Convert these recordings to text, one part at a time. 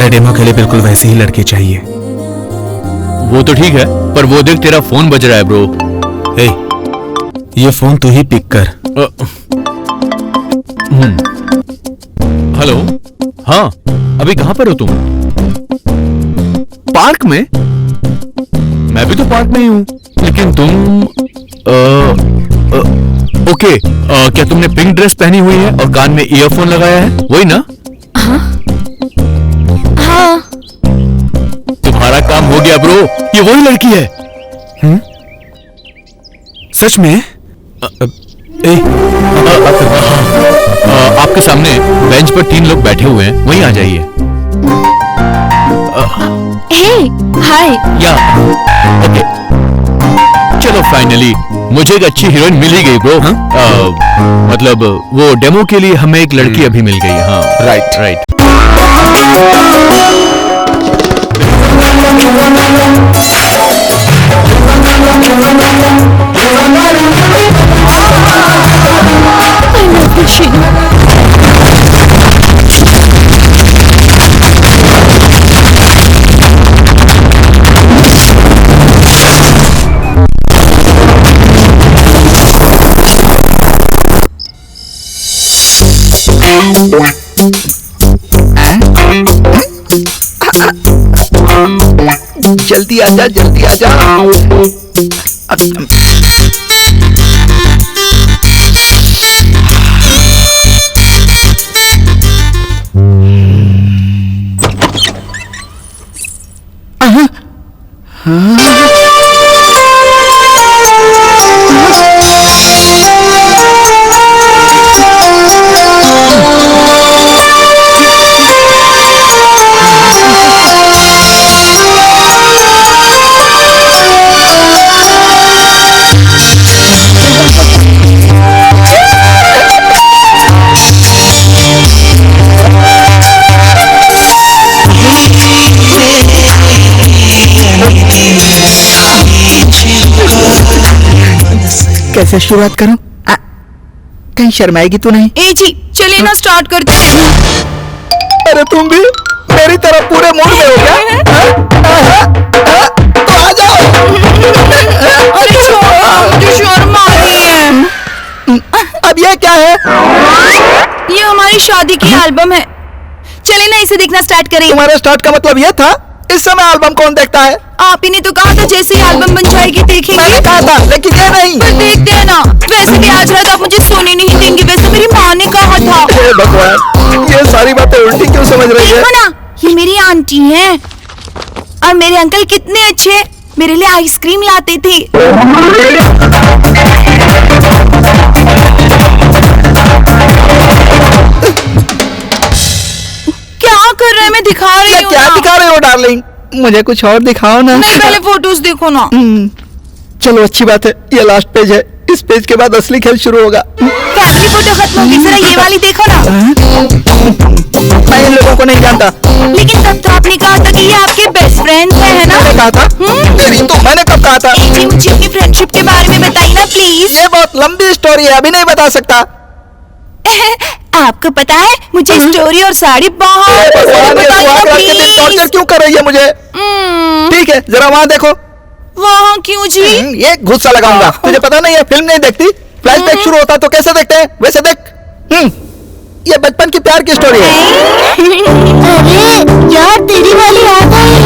मुझे डेमो के लिए बिल्कुल वैसी ही लड़की चाहिए। वो तो ठीक है, पर वो देख तेरा फोन बज रहा है ब्रो। हे, ये फोन तू ही पिक कर। हेलो, हाँ अभी कहाँ पर हो तुम? पार्क में? मैं भी तो पार्क में ही हूँ, लेकिन तुम ओके, क्या तुमने पिंक ड्रेस पहनी हुई है और कान में ईयरफोन लगाया है, वही ना? हाँ हाँ। तुम्हारा काम हो गया ब्रो, ये वही लड़की है। सच में? आपके सामने बेंच पर 3 लोग बैठे हुए हैं, वहीं आ जाइए। हे, हाय। या ओके, चलो फाइनली मुझे एक अच्छी हीरोइन मिल ही गई ब्रो। मतलब वो डेमो के लिए हमें एक लड़की अभी मिल गई। हाँ राइट राइट। जल्दी आजा, जल्दी आजा। कैसे शुरुआत करूं? कहीं शर्माएगी तो नहीं? ए जी, चलिए ना स्टार्ट करते हैं। अरे तुम भी मेरी तरह पूरे मूड में हो क्या? तो आ जाओ। अरे छोड़ो, मुझे शर्म आ रही है। अब ये क्या है? ये हमारी शादी की एल्बम है। चलिए ना इसे देखना स्टार्ट करें। तुम्हारे स्टार्ट का मतलब ये था? इस समय एल्बम कौन देखता है? आप ही ने तो कहा था जैसे ही एल्बम बन जाएगी देखेंगे। मैंने कहा था, लेकिन ये नहीं। पर देखते हैं ना। वैसे भी आज रात आप मुझे सोने नहीं देंगे, वैसे मेरी माँ ने कहा था। हे भगवान, ये सारी बातें उल्टी क्यों समझ रही है? देखो ना, ये मेरी आंटी हैं और मेरे अंकल कितने अच्छे मेरे लिए आइसक्रीम लाते थे। क्या कर रहे हैं? मैं दिखा रही हूँ। क्या दिखा रहे हो डार्लिंग? मुझे कुछ और दिखाओ ना। नहीं, पहले फोटोज देखो ना। चलो अच्छी बात है, ये लास्ट पेज है। इस पेज के बाद असली खेल शुरू होगा। फैमिली फोटो खत्म होगी, जरा ये वाली देखो ना। मैं इन लोगों को नहीं जानता। लेकिन तब तो आपने कहा था कि ये आपके बेस्ट फ्रेंड्स है ना? मैंने कहा था? तेरी तो मैंने कब कहा था? जी, मुझे अपनी फ्रेंडशिप के बारे में बताइए ना प्लीज। ये बहुत लंबी स्टोरी है, अभी नहीं बता सकता। आपको पता है मुझे स्टोरी और साड़ी बहुत पसंद है। टॉर्चर क्यों कर रही है मुझे? ठीक है, जरा वहाँ देखो। वहाँ क्यों जी? ये गुस्सा लगाऊंगा। तुझे पता नहीं है, फिल्म नहीं देखती? फ्लैशबैक शुरू होता तो कैसे देखते हैं, वैसे देख। ये बचपन की प्यार की स्टोरी है। अरे यार, तेरी वाली आ गई।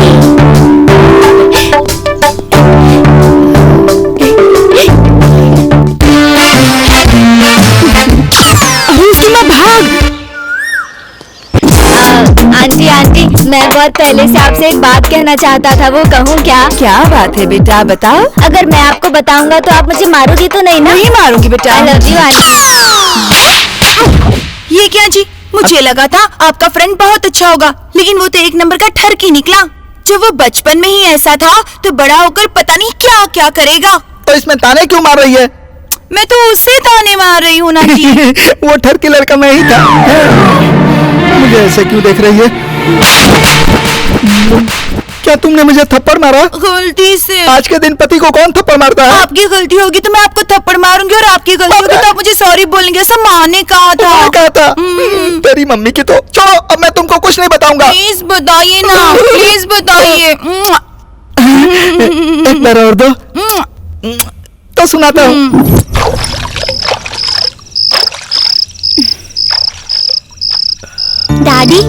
आंटी आंटी, मैं बहुत पहले से आपसे एक बात कहना चाहता था, वो कहूँ क्या? क्या बात है बेटा, बताओ। अगर मैं आपको बताऊंगा तो आप मुझे मारोगी तो नहीं ना? नहीं मारूंगी बेटा। I love you aunty. ये क्या जी? मुझे लगा था आपका फ्रेंड बहुत अच्छा होगा, लेकिन वो तो एक नंबर का ठरकी निकला। जब वो बचपन में ही ऐसा था तो बड़ा होकर पता नहीं क्या क्या करेगा। तो इसमें ताने क्यों मार रही है? मैं तो उससे ताने मार रही हूँ ना जी। वो ठरकी लड़का मैं ही था। मुझे ऐसे क्यों देख रही है? क्या तुमने मुझे थप्पड़ मारा? गलती से। आज के दिन पति को कौन थप्पड़ मारता है? आपकी गलती होगी तो मैं आपको थप्पड़ मारूंगी, और आपकी गलती होगी तो आप मुझे सॉरी बोलेंगे। ऐसा माँ ने कहा था। कहा था? तेरी मेरी मम्मी की तो छोड़ो, अब मैं तुमको कुछ नहीं बताऊंगा। प्लीज बताइए ना, प्लीज बताइए। एक बार और दो तो सुनाता हूँ। डैडी,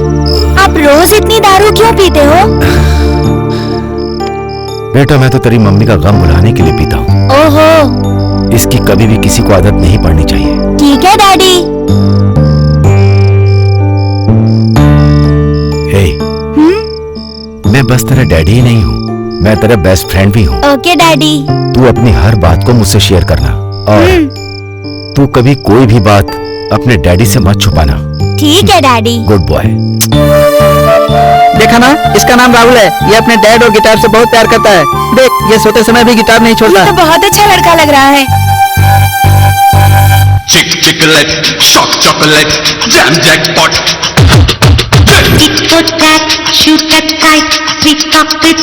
आप रोज इतनी दारू क्यों पीते हो? बेटा मैं तो तेरी मम्मी का गम भुलाने के लिए पीता हूँ। ओहो, इसकी कभी भी किसी को आदत नहीं पड़नी चाहिए। ठीक है डैडी। हे, मैं बस तेरा डैडी ही नहीं हूँ, मैं तेरा बेस्ट फ्रेंड भी हूँ। Okay daddy. तू अपनी हर बात को मुझसे शेयर करना और तू कभी कोई भी बात अपने डैडी से मत छुपाना। ठीक है डैडी। Good boy. देखा ना, इसका नाम राहुल है। ये अपने डैड और गिटार से बहुत प्यार करता है। देख, ये सोते समय भी गिटार नहीं छोड़ता। ये तो बहुत अच्छा लड़का लग रहा है। Chick chocolate, shock chocolate, jam jackpot. Tit for tat, shoot that kite, pick up it.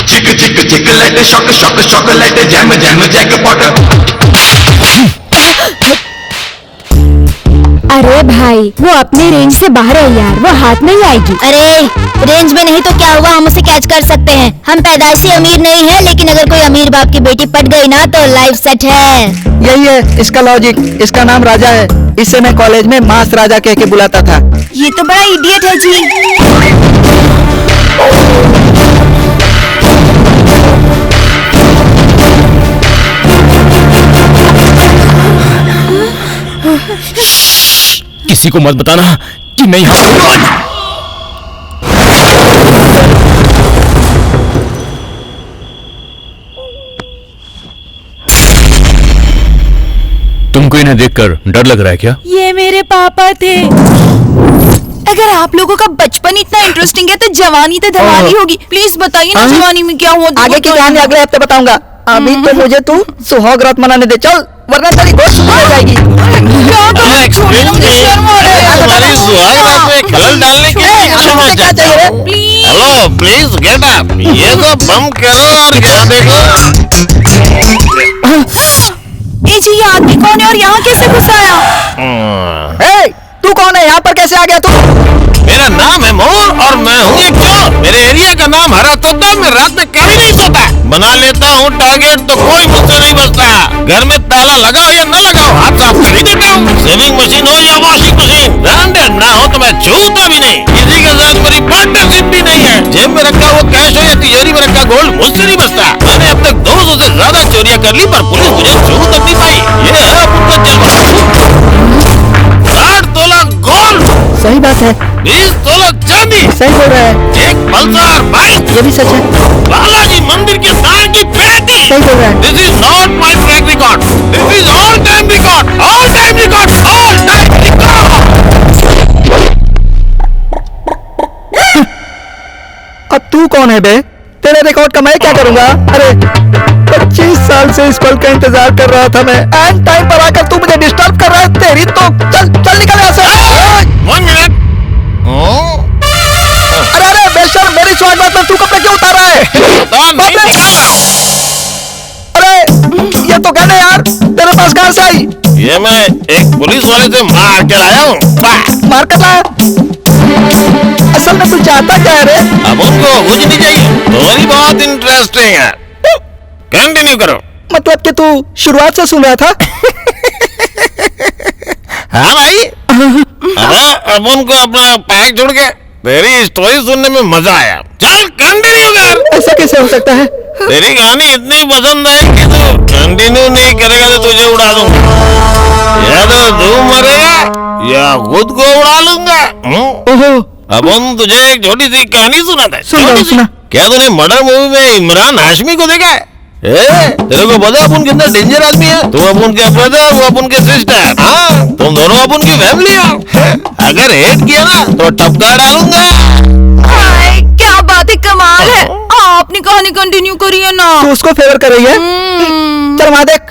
Chick chocolate, shock chocolate, jam jackpot. अरे भाई, वो अपनी रेंज से बाहर है यार, वो हाथ नहीं आएगी। अरे रेंज में नहीं तो क्या हुआ, हम उसे कैच कर सकते हैं। हम पैदाइशी अमीर नहीं है, लेकिन अगर कोई अमीर बाप की बेटी पट गई ना तो लाइफ सेट है। यही है इसका लॉजिक। इसका नाम राजा है। इससे मैं कॉलेज में मास राजा कह के बुलाता था। ये तो बड़ा इडियट है जी। किसी को मत बताना कि मैं यहाँ पे हूँ। तुमको इन्हें देखकर डर लग रहा है क्या? ये मेरे पापा थे। अगर आप लोगों का बचपन इतना इंटरेस्टिंग है तो जवानी तो धमाली होगी। प्लीज बताइए ना, जवानी में क्या हुआ? आगे की कहानी अगले हफ्ते बताऊंगा। अभी तो मुझे तू सुहाग रात मनाने दे, चल, वरना तेरी गोद सुबह जाएगी। हमारी सुहाग रात में खलल डालने के लिए क्षमा चाहता हूँ। Hello, please get up. ये तो बम करो और यहाँ देखो। ए जी, ये आदमी कौन है और यहाँ कैसे घुस आया? तू कौन है? यहाँ पर कैसे आ गया तू? मेरा नाम है मोर और मैं हूँ एक चोर। मेरे एरिया का नाम हरा तोता। मैं रात में कभी नहीं सोता। बना लेता हूँ टारगेट तो कोई मुझसे नहीं बचता। घर में ताला लगाओ या न लगाओ, हाथ साफ कर ही देता हूँ। सेविंग मशीन हो या वॉशिंग मशीन, ब्रांडेड ना हो तो मैं छूता भी नहीं। किसी के साथ मेरी पार्टनरशिप भी नहीं है। जेब में रखा वो कैश हो या तिजोरी में रखा गोल्ड मुझसे नहीं बचता। मैंने अब तक 200 से ज्यादा चोरियां कर ली पर पुलिस मुझे छू तक नहीं पाई। ये है अब उनका जलवा। 60 तोला गोल्ड, सही बात है। 20 तोला चांदी, सही बोल रहा है। एक पल्सर बाइक, ये भी सच है। बालाजी मंदिर के तार की पेटी। सही बोल रहा है। This is not my track record, this is all time record, all time record, all time record. अब तू कौन है बे? तेरे रिकॉर्ड का मैं क्या करूंगा? अरे 25 साल से इस पल का इंतजार कर रहा था मैं। एंड टाइम पर आकर तू मुझे डिस्टर्ब कर रहा है। तेरी तो चल चल निकल यहाँ से। 1 मिनट। अरे अरे बेशर्म, मेरी स्वागत में तू कपड़े क्यों उतार रहा है? अरे ये तो कहने यार, तेरे पास कहाँ से आई? ये मैं एक पुलिस वाले से मार के लाया हूँ। मार कर लाया? असल में तू चाहता क्या है रे? अब उनको कुछ नहीं चाहिए। स्टोरी बहुत इंटरेस्टिंग है, कंटिन्यू करो। मतलब कि तू शुरुआत से सुन रहा था? हाँ भाई। अरे अब उनको अपना पैक छोड़ के तेरी स्टोरी सुनने में मजा आया। चल कंटिन्यू कर। ऐसा कैसे हो सकता है? तेरी कहानी इतनी पसंद है कि तू कंटिन्यू नहीं करेगा तो तुझे उड़ा दूंगा। या तो तू मरेगा या खुद को उड़ा लूंगा। ओहो, अब हम तुझे एक छोटी सी कहानी सुनाते हैं। सुना, छोटी सी। सुना। क्या तूने मर्डर मूवी में इमरान हाशमी को देखा है? तेरे को पता है अपन कितना डेंजर आदमी है? तू अपन के ब्रदर, वो अपन के सिस्टर। हाँ, तुम दोनों अपन की फैमिली हो। अगर हेट किया ना तो टपका डालूंगा। हाय, क्या बात है, कमाल है। आपने कहानी कंटिन्यू करिए ना। तू उसको फेवर कर रही है? चल वहां देख।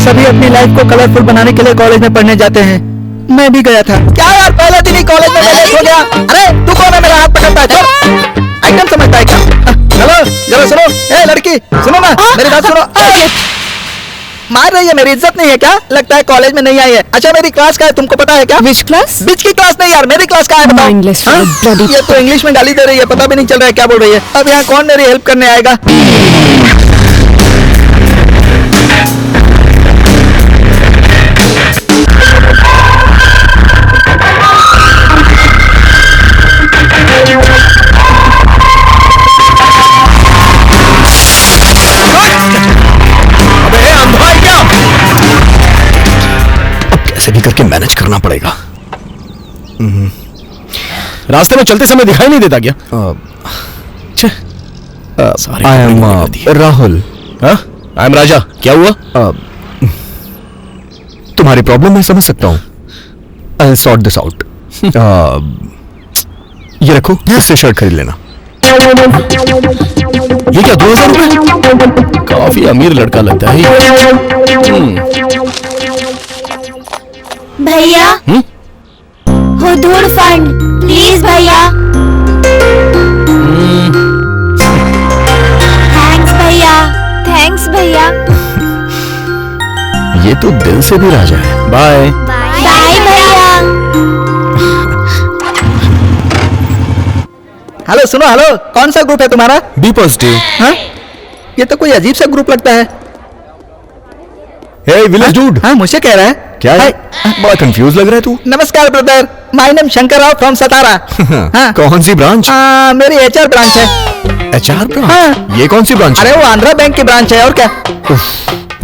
सभी अपनी लाइफ को कलरफुल बनाने के लिए कॉलेज में पढ़ने जाते हैं। मैं भी गया था। क्या यार, पहले दिन ही कॉलेज में लेट हो गया। अरे तू कौन है? मेरा हाथ पकड़ता है। चल, आइटम समझता है क्या? चलो जरा सुनो। ए लड़की, सुनो ना, मेरी बात सुनो। मार रही है, मेरी इज्जत नहीं है क्या? लगता है कॉलेज में नहीं आई है। अच्छा मेरी क्लास का है, तुमको पता है क्या? Which class? बीच की क्लास नहीं यार, मेरी क्लास का है बताओ। Mindless हाँ? bloody- ये तो इंग्लिश में गाली दे रही है, पता भी नहीं चल रहा है क्या बोल रही है। अब यहाँ कौन मेरी हेल्प करने आएगा? ऐसे भी करके मैनेज करना पड़ेगा। रास्ते में चलते समय दिखाई नहीं देता क्या? I am Rahul. I am Raja. क्या हुआ? तुम्हारी प्रॉब्लम मैं समझ सकता हूँ। I sort this out. ये रखो, इससे शर्ट खरीद लेना। ये क्या 2000 रुपए? काफी अमीर लड़का लगता है। भैया हुदूर फंड प्लीज भैया। थैंक्स भैया। थैंक्स भैया। ये तो दिल से भी राजा है। बाय बाय भैया। हेलो सुनो, हेलो, कौन सा ग्रुप है तुम्हारा? B positive. हाँ? ये तो कोई अजीब सा ग्रुप लगता है। Hey village dude. हाँ मुझे कह रहा है। क्या है? बड़ा कंफ्यूज लग रहा है तू। नमस्कार brother, my name Shankar Rao from Satara. हाँ। कौन सी ब्रांच? मेरी एचआर ब्रांच है। HR branch? हाँ। ये कौन सी ब्रांच? अरे वो आंध्रा बैंक की ब्रांच है और क्या।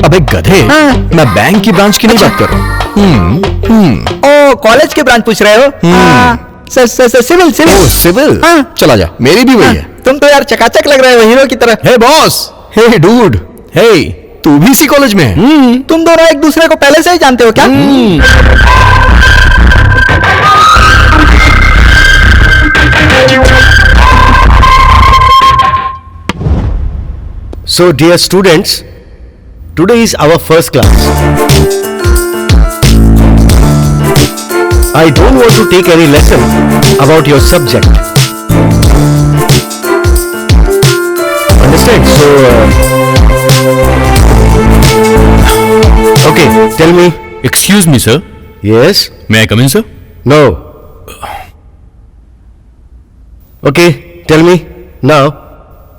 अबे गधे, हाँ। मैं बैंक की ब्रांच की नहीं बात कर रहा हूँ। ओ कॉलेज की ब्रांच पूछ रहे हो? Civil civil. सिविल? हाँ। चला जा, मेरी भी वही है। तुम तो यार चकाचक लग रहे हो, हीरो की तरह। हे बॉस। हे डूड। हे, तू भी इसी कॉलेज में है? तुम दोनों एक दूसरे को पहले से ही जानते हो क्या? So dear students, today is our first class. I don't want to take any lesson about your subject. Understand? So, okay, tell me. Excuse me, sir. Yes? May I come in, sir? No. Okay, tell me. Now,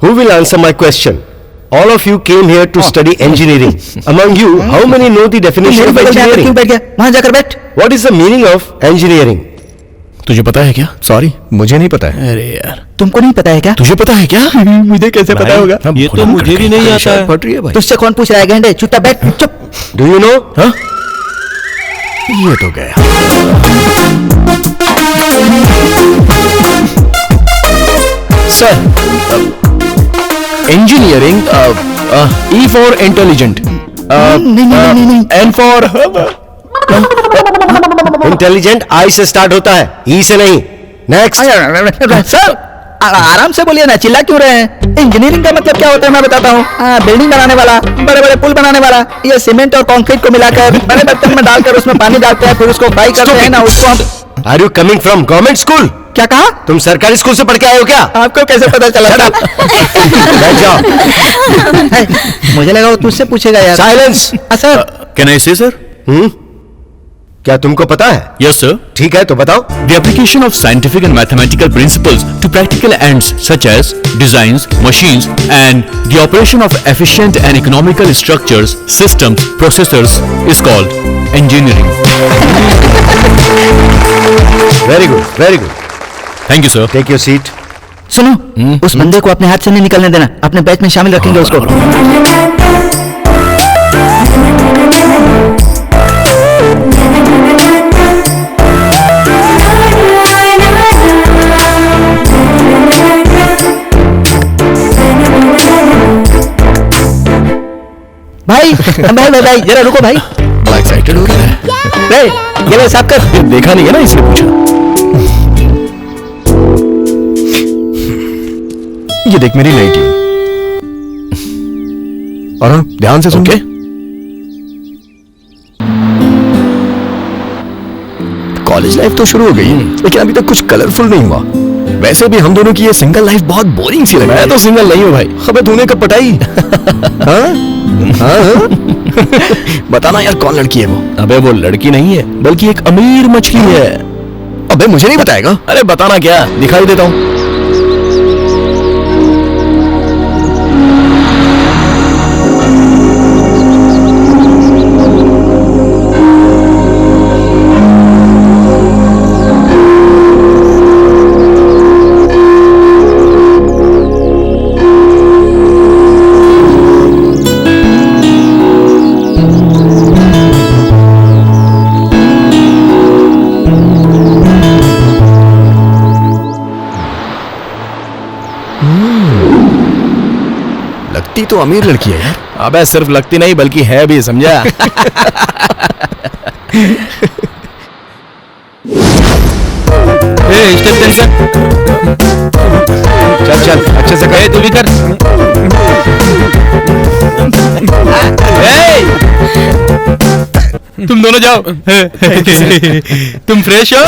who will answer my question? All of you came here to study engineering. Among you, how many know the definition of engineering? क्यों बैठ गया? वहां जाकर बैठ। What is the meaning of engineering? तुझे पता है क्या? सॉरी, मुझे नहीं पता है। अरे यार, तुमको नहीं पता है क्या? तुझे पता है क्या? मुझे कैसे पता होगा? ये तो मुझे भी नहीं आता है। पट रही है भाई। तुझसे कौन पूछ रहा है गेंडे? चुपचाप बैठ, चुप। Do you know? हाँ? ये तो गया। Sir, engineering, E for intelligent, नहीं। N फॉर Intelligent I से स्टार्ट होता है, E से नहीं। Next. सर आराम से बोलिए ना, चिल्ला क्यों रहे हैं? इंजीनियरिंग का मतलब क्या होता है मैं बताता हूँ। बिल्डिंग बनाने वाला, बड़े बड़े पुल बनाने वाला। ये सीमेंट और कंक्रीट को मिलाकर बड़े बर्तन में डालकर उसमें पानी डालते हैं, फिर उसको फ्राई करते हैं ना, उसको हम... Are you coming from government school? क्या कहा? तुम सरकारी स्कूल से पढ़ के आए हो क्या? आपको कैसे पता चला? बैठ जाओ। मुझे लगा वो तुझसे पूछेगा यार। Silence. Sir can I say, sir? क्या तुमको पता है? Yes, sir. ठीक है तो बताओ। The application of scientific and mathematical principles to practical ends such as designs, machines, and the operation of efficient and economical structures, systems, processors is called engineering. Very good, very good. Thank you, sir. Take your seat. सुनो, उस बंदे को अपने हाथ से नहीं निकलने देना, अपने बैच में शामिल रखेंगे उसको। भाई भाई जरा रुको भाई। बड़ा एक्साइटेड हो गया है। ये ले साफ कर। देखा नहीं है ना, इसलिए पूछा। ये देख मेरी नई टीम। और हाँ, ध्यान से सुन के। कॉलेज लाइफ तो शुरू हो गई है, लेकिन अभी तक कुछ कलरफुल नहीं हुआ। वैसे भी हम दोनों की ये सिंगल लाइफ बहुत बोरिंग सी लगी। मैं तो सिंगल नहीं हूँ भाई। खबर तूने कब पटाई? हाँ? हाँ? बताना यार कौन लड़की है वो? अबे वो लड़की नहीं है बल्कि एक अमीर मछली है। अबे मुझे नहीं बताएगा? अरे बताना क्या, दिखाई देता हूँ। लगती तो अमीर लड़की है यार। अबे सिर्फ लगती नहीं बल्कि है भी, समझा? चल चल अच्छे से कर। तू भी कर। तुम दोनों जाओ। तुम फ्रेश हो?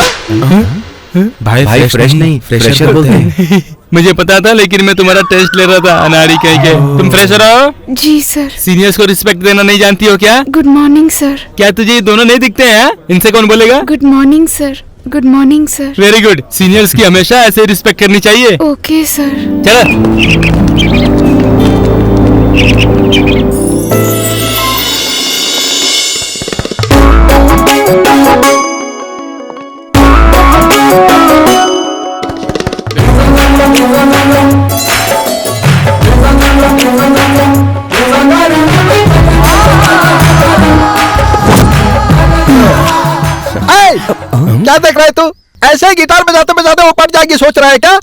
भाई फ्रेश नहीं, फ्रेशर बोलते हैं। मुझे पता था लेकिन मैं तुम्हारा टेस्ट ले रहा था, अनाड़ी कहीं के। तुम फ्रेशर हो? जी सर। सीनियर्स को रिस्पेक्ट देना नहीं जानती हो क्या? Good morning sir. क्या तुझे ये दोनों नहीं दिखते हैं? इनसे कौन बोलेगा? Good morning sir. Good morning sir. Very good. Seniors की हमेशा ऐसे रिस्पेक्ट करनी चाहिए। Okay sir. चलो। क्या देख रहा है तू? ऐसे ही गिटार बजाते बजाते वो पट जाएगी सोच रहा है क्या?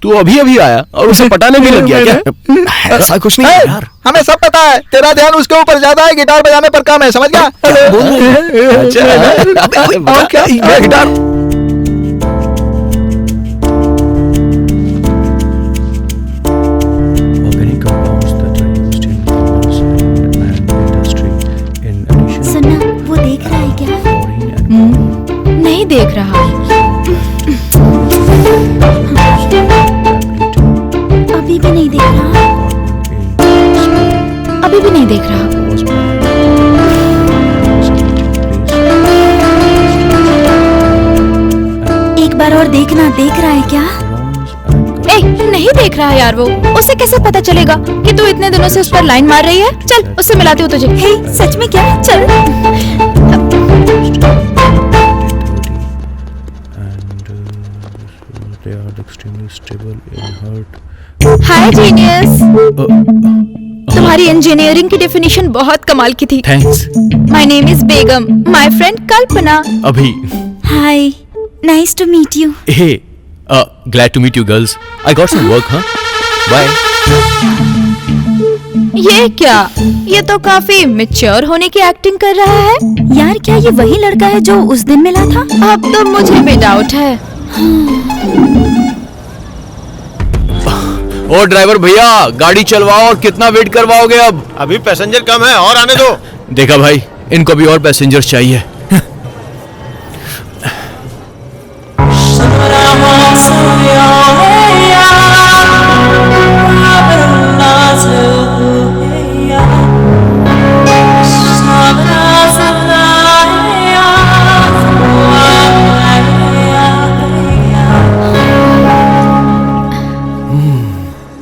तू अभी अभी आया और उसे पटाने भी लग गया क्या? ऐसा कुछ नहीं है यार। हमें सब पता है, तेरा ध्यान उसके ऊपर ज्यादा है, गिटार बजाने पर कम है, समझ गया? और क्या ये गिटार? सुनना, वो देख रहा है क्या? नहीं देख रहा। अभी भी नहीं देख रहा। अभी भी नहीं देख रहा। एक बार और देखना, देख रहा है क्या? ए, नहीं देख रहा यार वो। उसे कैसे पता चलेगा कि तू इतने दिनों से उस पर लाइन मार रही है? चल उससे मिलाती हूँ तुझे। हे, सच में क्या? चल। Hi genius. तुम्हारी इंजीनियरिंग की डेफिनेशन बहुत कमाल की थी। Thanks. My name is Begum, my friend Kalpana. अभी। Hi, nice to meet you. Hey, glad to meet you girls. I got some work. हाँ, बाय। ये क्या? ये तो काफी मैच्योर होने की एक्टिंग कर रहा है। यार क्या ये वही लड़का है जो उस दिन मिला था? अब तो मुझे भी डाउट है। ओ ड्राइवर भैया, गाड़ी चलवाओ और कितना वेट करवाओगे अब? अभी पैसेंजर कम है और आने दो। देखा भाई, इनको भी और पैसेंजर्स चाहिए।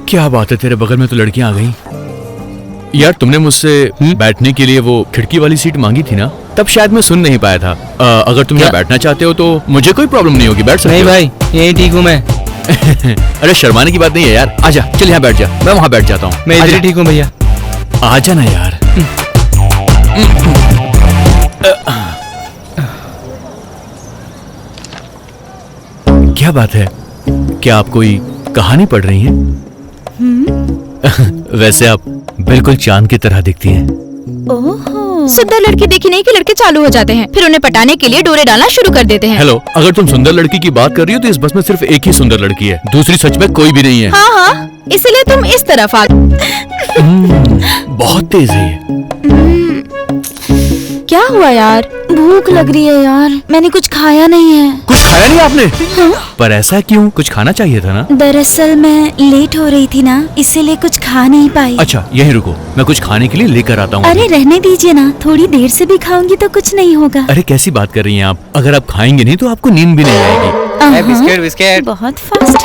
क्या बात है, तेरे बगल में तो लड़कियां आ गई। यार तुमने मुझसे बैठने के लिए वो खिड़की वाली सीट मांगी थी ना, तब शायद मैं सुन नहीं पाया था। अगर तुम यहाँ बैठना चाहते हो तो मुझे कोई प्रॉब्लम नहीं होगी, बैठ सकते हो। नहीं भाई, यही ठीक हूँ मैं। अरे शर्माने की बात नहीं है यार, आजा, चल यहाँ बैठ जा, मैं वहाँ बैठ जाता हूँ। मैं इधर ही ठीक हूँ भैया। आजा ना यार। क्या बात है, क्या आप कोई कहानी पढ़ रही हैं? वैसे आप बिल्कुल चांद की तरह दिखती हैं। ओहो, सुंदर लड़की देखी नहीं कि लड़के चालू हो जाते हैं, फिर उन्हें पटाने के लिए डोरे डालना शुरू कर देते हैं। हेलो, अगर तुम सुंदर लड़की की बात कर रही हो तो इस बस में सिर्फ एक ही सुंदर लड़की है, दूसरी सच में कोई भी नहीं है। हाँ हाँ, इसलिए तुम इस तरफ आ। बहुत तेज है। क्या हुआ यार? भूख लग रही है यार, मैंने कुछ खाया नहीं है। कुछ खाया नहीं आपने? पर ऐसा क्यों? कुछ खाना चाहिए था ना। दरअसल मैं लेट हो रही थी ना, इसीलिए कुछ खा नहीं पाई। अच्छा यहीं रुको, मैं कुछ खाने के लिए लेकर आता हूँ। अरे रहने दीजिए ना, थोड़ी देर से भी खाऊंगी तो कुछ नहीं होगा। अरे कैसी बात कर रही हैं आप? अगर आप खाएंगे नहीं तो आपको नींद भी नहीं आएगी। Biscuit biscuit. बहुत फास्ट।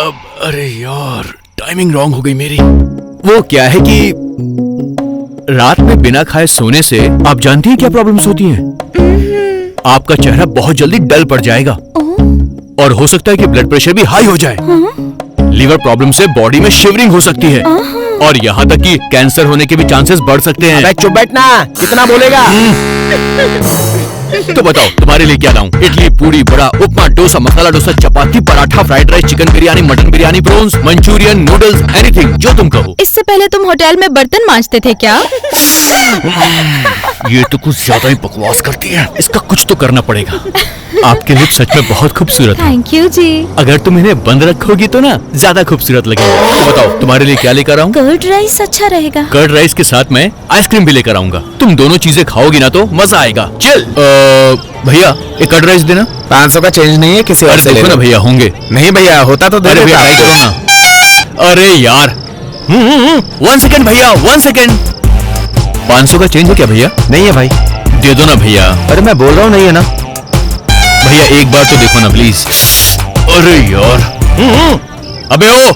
अब अरे यार, टाइमिंग रॉन्ग हो गई मेरी। वो क्या है कि रात में बिना खाए सोने से आप जानती हैं क्या प्रॉब्लम्स होती हैं? आपका चेहरा बहुत जल्दी डल पड़ जाएगा और हो सकता है कि ब्लड प्रेशर भी हाई हो जाए। लीवर प्रॉब्लम से बॉडी में शिवरिंग हो सकती है और यहाँ तक कि कैंसर होने के भी चांसेस बढ़ सकते हैं। चुप बैठना, कितना बोलेगा? तो बताओ तुम्हारे लिए क्या लाऊं? Idli, puri, bada, upma, dosa, masala dosa, chapati, paratha, fried rice, chicken biryani, mutton biryani, prawns, Manchurian, noodles, anything जो तुम कहो। इससे पहले तुम होटल में बर्तन मांजते थे क्या? ये तो कुछ ज्यादा ही बकवास करती है, इसका कुछ तो करना पड़ेगा। आपके लिप सच में बहुत खूबसूरत है। थैंक यू जी। अगर तुम इन्हें बंद रखोगी तो ना ज्यादा खूबसूरत लगेंगे। तो बताओ तुम्हारे लिए क्या लेकर आऊं? कर्ड राइस अच्छा रहेगा। कर्ड राइस के साथ मैं आइसक्रीम भी लेकर आऊंगा। तुम दोनों चीजें खाओगी ना तो मजा आएगा। चल भैया एक कर्ड राइस देना। 500 का चेंज नहीं है, किसी और से ले देखो ना लो। भैया होंगे। नहीं भैया, होता तो दे अरे भैया देता। ट्राई करो ना। अरे यार 1 सेकेंड भैया, 1 सेकेंड। 500 का चेंज है क्या भैया? नहीं है भाई। दे दो ना भैया। अरे मैं बोल रहा हूँ नहीं है ना। भैया एक बार तो देखो ना प्लीज। अरे यार अबे ओ,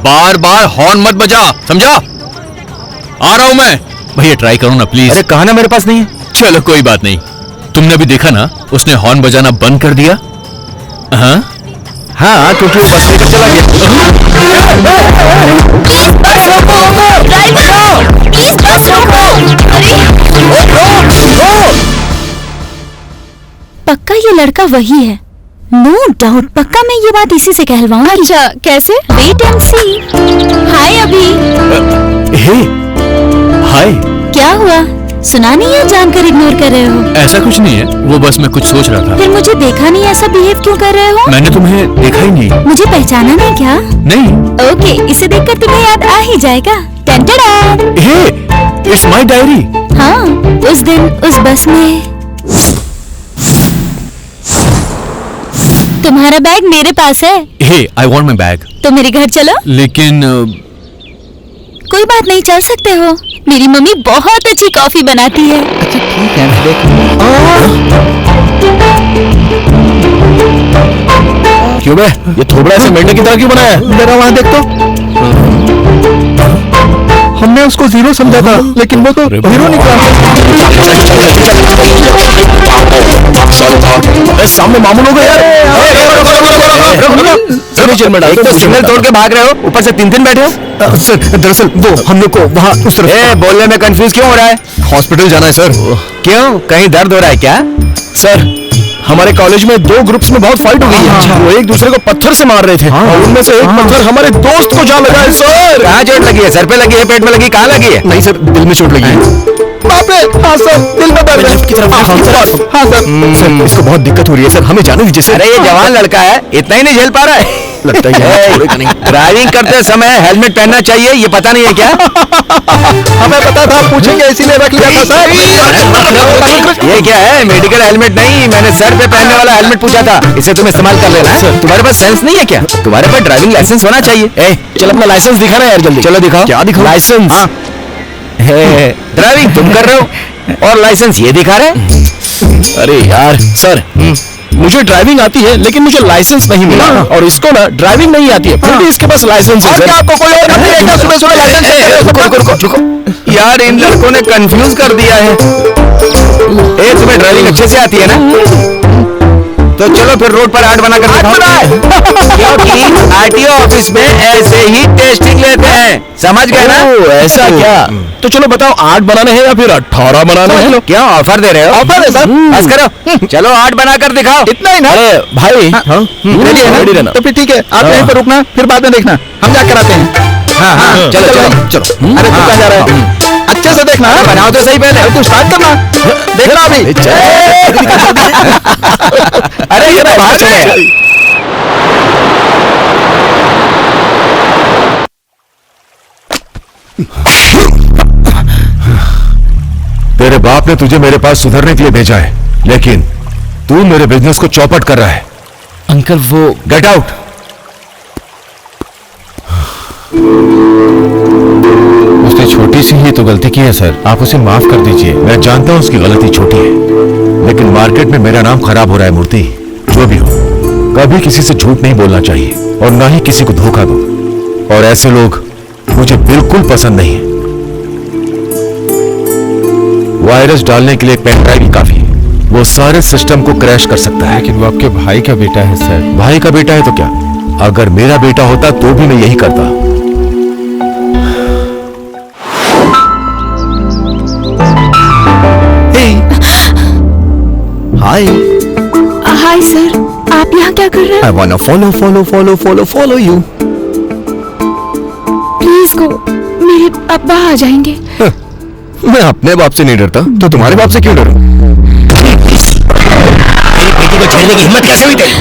बार बार हॉर्न मत बजा, समझा? आ रहा हूं मैं। भैया ट्राई करो ना प्लीज। अरे कहा ना मेरे पास नहीं है। चलो कोई बात नहीं। तुमने भी देखा ना, उसने हॉर्न बजाना बंद कर दिया। हाँ हाँ, क्योंकि वो बस लेकर चला पक्का ये लड़का वही है, नो डाउट। पक्का मैं ये बात इसी से कहलवाऊंगी। अच्छा कैसे? वेट एंड सी। हाय अभी। हे हाय। क्या हुआ? सुना नहीं है, जानकर इग्नोर कर रहे हो? ऐसा कुछ नहीं है, वो बस मैं कुछ सोच रहा था। फिर मुझे देखा नहीं, ऐसा बिहेव क्यों कर रहे हो? मैंने तुम्हें देखा ही नहीं। मुझे पहचाना नहीं क्या? नहीं। ओके, इसे देखकर तुम्हें याद आ ही जाएगा। टन-टन-टन। Hey, it's my diary. हाँ, उस दिन उस बस में तुम्हारा बैग मेरे पास है। हे, आई वांट माय बैग। तो मेरे घर चलो। लेकिन कोई बात नहीं, चल सकते हो। मेरी मम्मी बहुत अच्छी कॉफी बनाती है। अच्छा ठीक है, मैं देख। क्यों बे? ये थोबड़ा ऐसे मेंढक की तरह क्यों बनाया है? जरा वहाँ देख तो। हमने उसको जीरो समझा था, लेकिन वो तो हीरो निकला। सामने मामूल हो गया यार। एक तो सिग्नल तोड़ के भाग रहे हो, ऊपर से 3 बैठे हो। सर दरअसल वो हम लोग को वहाँ उस तरफ। बोलने में कंफ्यूज क्यों हो रहा है? हॉस्पिटल जाना है सर। क्यों, कहीं दर्द हो रहा है क्या? सर हमारे कॉलेज में 2 ग्रुप्स में बहुत फाइट हो गई है। वो एक दूसरे को पत्थर से मार रहे थे और उनमें से एक पत्थर हमारे दोस्त को जा लगा है सर। कहाँ चोट लगी है? सर पे लगी है, पेट में लगी, कहाँ लगी है? नहीं सर, दिल में चोट लगी है। बाप रे, हाँ सर, दिल में दर्द है। लेफ्ट की तरफ। हाँ सर। सर इसको बहुत दिक्कत हो रही है सर, हमें जाने दीजिए सर। अरे ये जवान लड़का है, इतना ही नहीं झेल पा रहा है। लगता है ड्राइविंग करते समय हेलमेट पहनना चाहिए, ये पता नहीं है क्या? हमें पता था, पूछेंगे इसीलिए रख लिया था सर। ये क्या है? मेडिकल हेलमेट नहीं, मैंने सर पे पहनने वाला हेलमेट पूछा था। इसे तुम इस्तेमाल कर लेना। तुम्हारे पास सेंस नहीं है क्या? तुम्हारे पास ड्राइविंग लाइसेंस होना चाहिए। चल अपना लाइसेंस दिखाना यार जल्दी। चलो दिखाओ। क्या दिखाओ? लाइसेंस। हाँ, ड्राइविंग तुम कर रहे हो और लाइसेंस ये दिखा रहे। अरे यार सर, मुझे ड्राइविंग आती है लेकिन मुझे लाइसेंस नहीं मिला और इसको ना ड्राइविंग नहीं आती है, फिर भी इसके पास लाइसेंस है। क्या आपको कोई और नहीं है क्या? सुबह लाइसेंस। रुको यार, इन लड़कों ने कंफ्यूज कर दिया है। तुम्हें ड्राइविंग अच्छे से आती है ना? तो चलो फिर रोड पर आर्ट बना कर दिखाओ। क्योंकि आरटीओ ऑफिस में ऐसे ही टेस्टिंग लेते हैं, समझ गए ना? ऐसा क्या? तो चलो बताओ, 8 बनाने हैं या फिर 18 बनाने हैं? क्या ऑफर दे रहे हो? ऑफर है सर। बस करो, चलो 8 बना कर दिखाओ। इतना ही ना? अरे भाई, रेडी है रेडी ना? रहना। तो फिर ठीक है, आप यहीं पर रुकना, फिर बाद में देखना, हम जाकर आते हैं। हाँ, चलो चलो चलो। अरे तू कहाँ जा रहा है? अच्छे से देखना। बनाओ तो सही पहले। तू स्टार्ट करना, देखना अभी। अरे ये तो बाहर चले। तेरे बाप ने तुझे मेरे पास सुधरने के लिए भेजा है, लेकिन तू मेरे बिजनेस को चौपट कर रहा है। अंकल वो गेट आउट। उसने छोटी सी ही तो गलती की है सर, आप उसे माफ कर दीजिए। मैं जानता हूं उसकी गलती छोटी है, लेकिन मार्केट में मेरा नाम खराब हो रहा है। मूर्ति, जो भी हो, कभी किसी से झूठ नहीं बोलना चाहिए और ना ही किसी को धोखा दो, और ऐसे लोग मुझे बिल्कुल पसंद नहीं है। वायरस डालने के लिए एक पेन ड्राइव ही काफी है, वो सारे सिस्टम को क्रैश कर सकता है। लेकिन वो आपके भाई का बेटा है सर। भाई का बेटा है तो क्या, अगर मेरा बेटा होता तो भी मैं यही करता। हाय हाय सर, आप यहाँ क्या कर रहे हैं? I want to follow you. Please go, मेरे अब्बा आ जाएंगे। मैं अपने बाप से नहीं डरता तो तुम्हारे बाप से क्यों डरूं? बेटी को छेड़ने की हिम्मत कैसे हुई तेरी?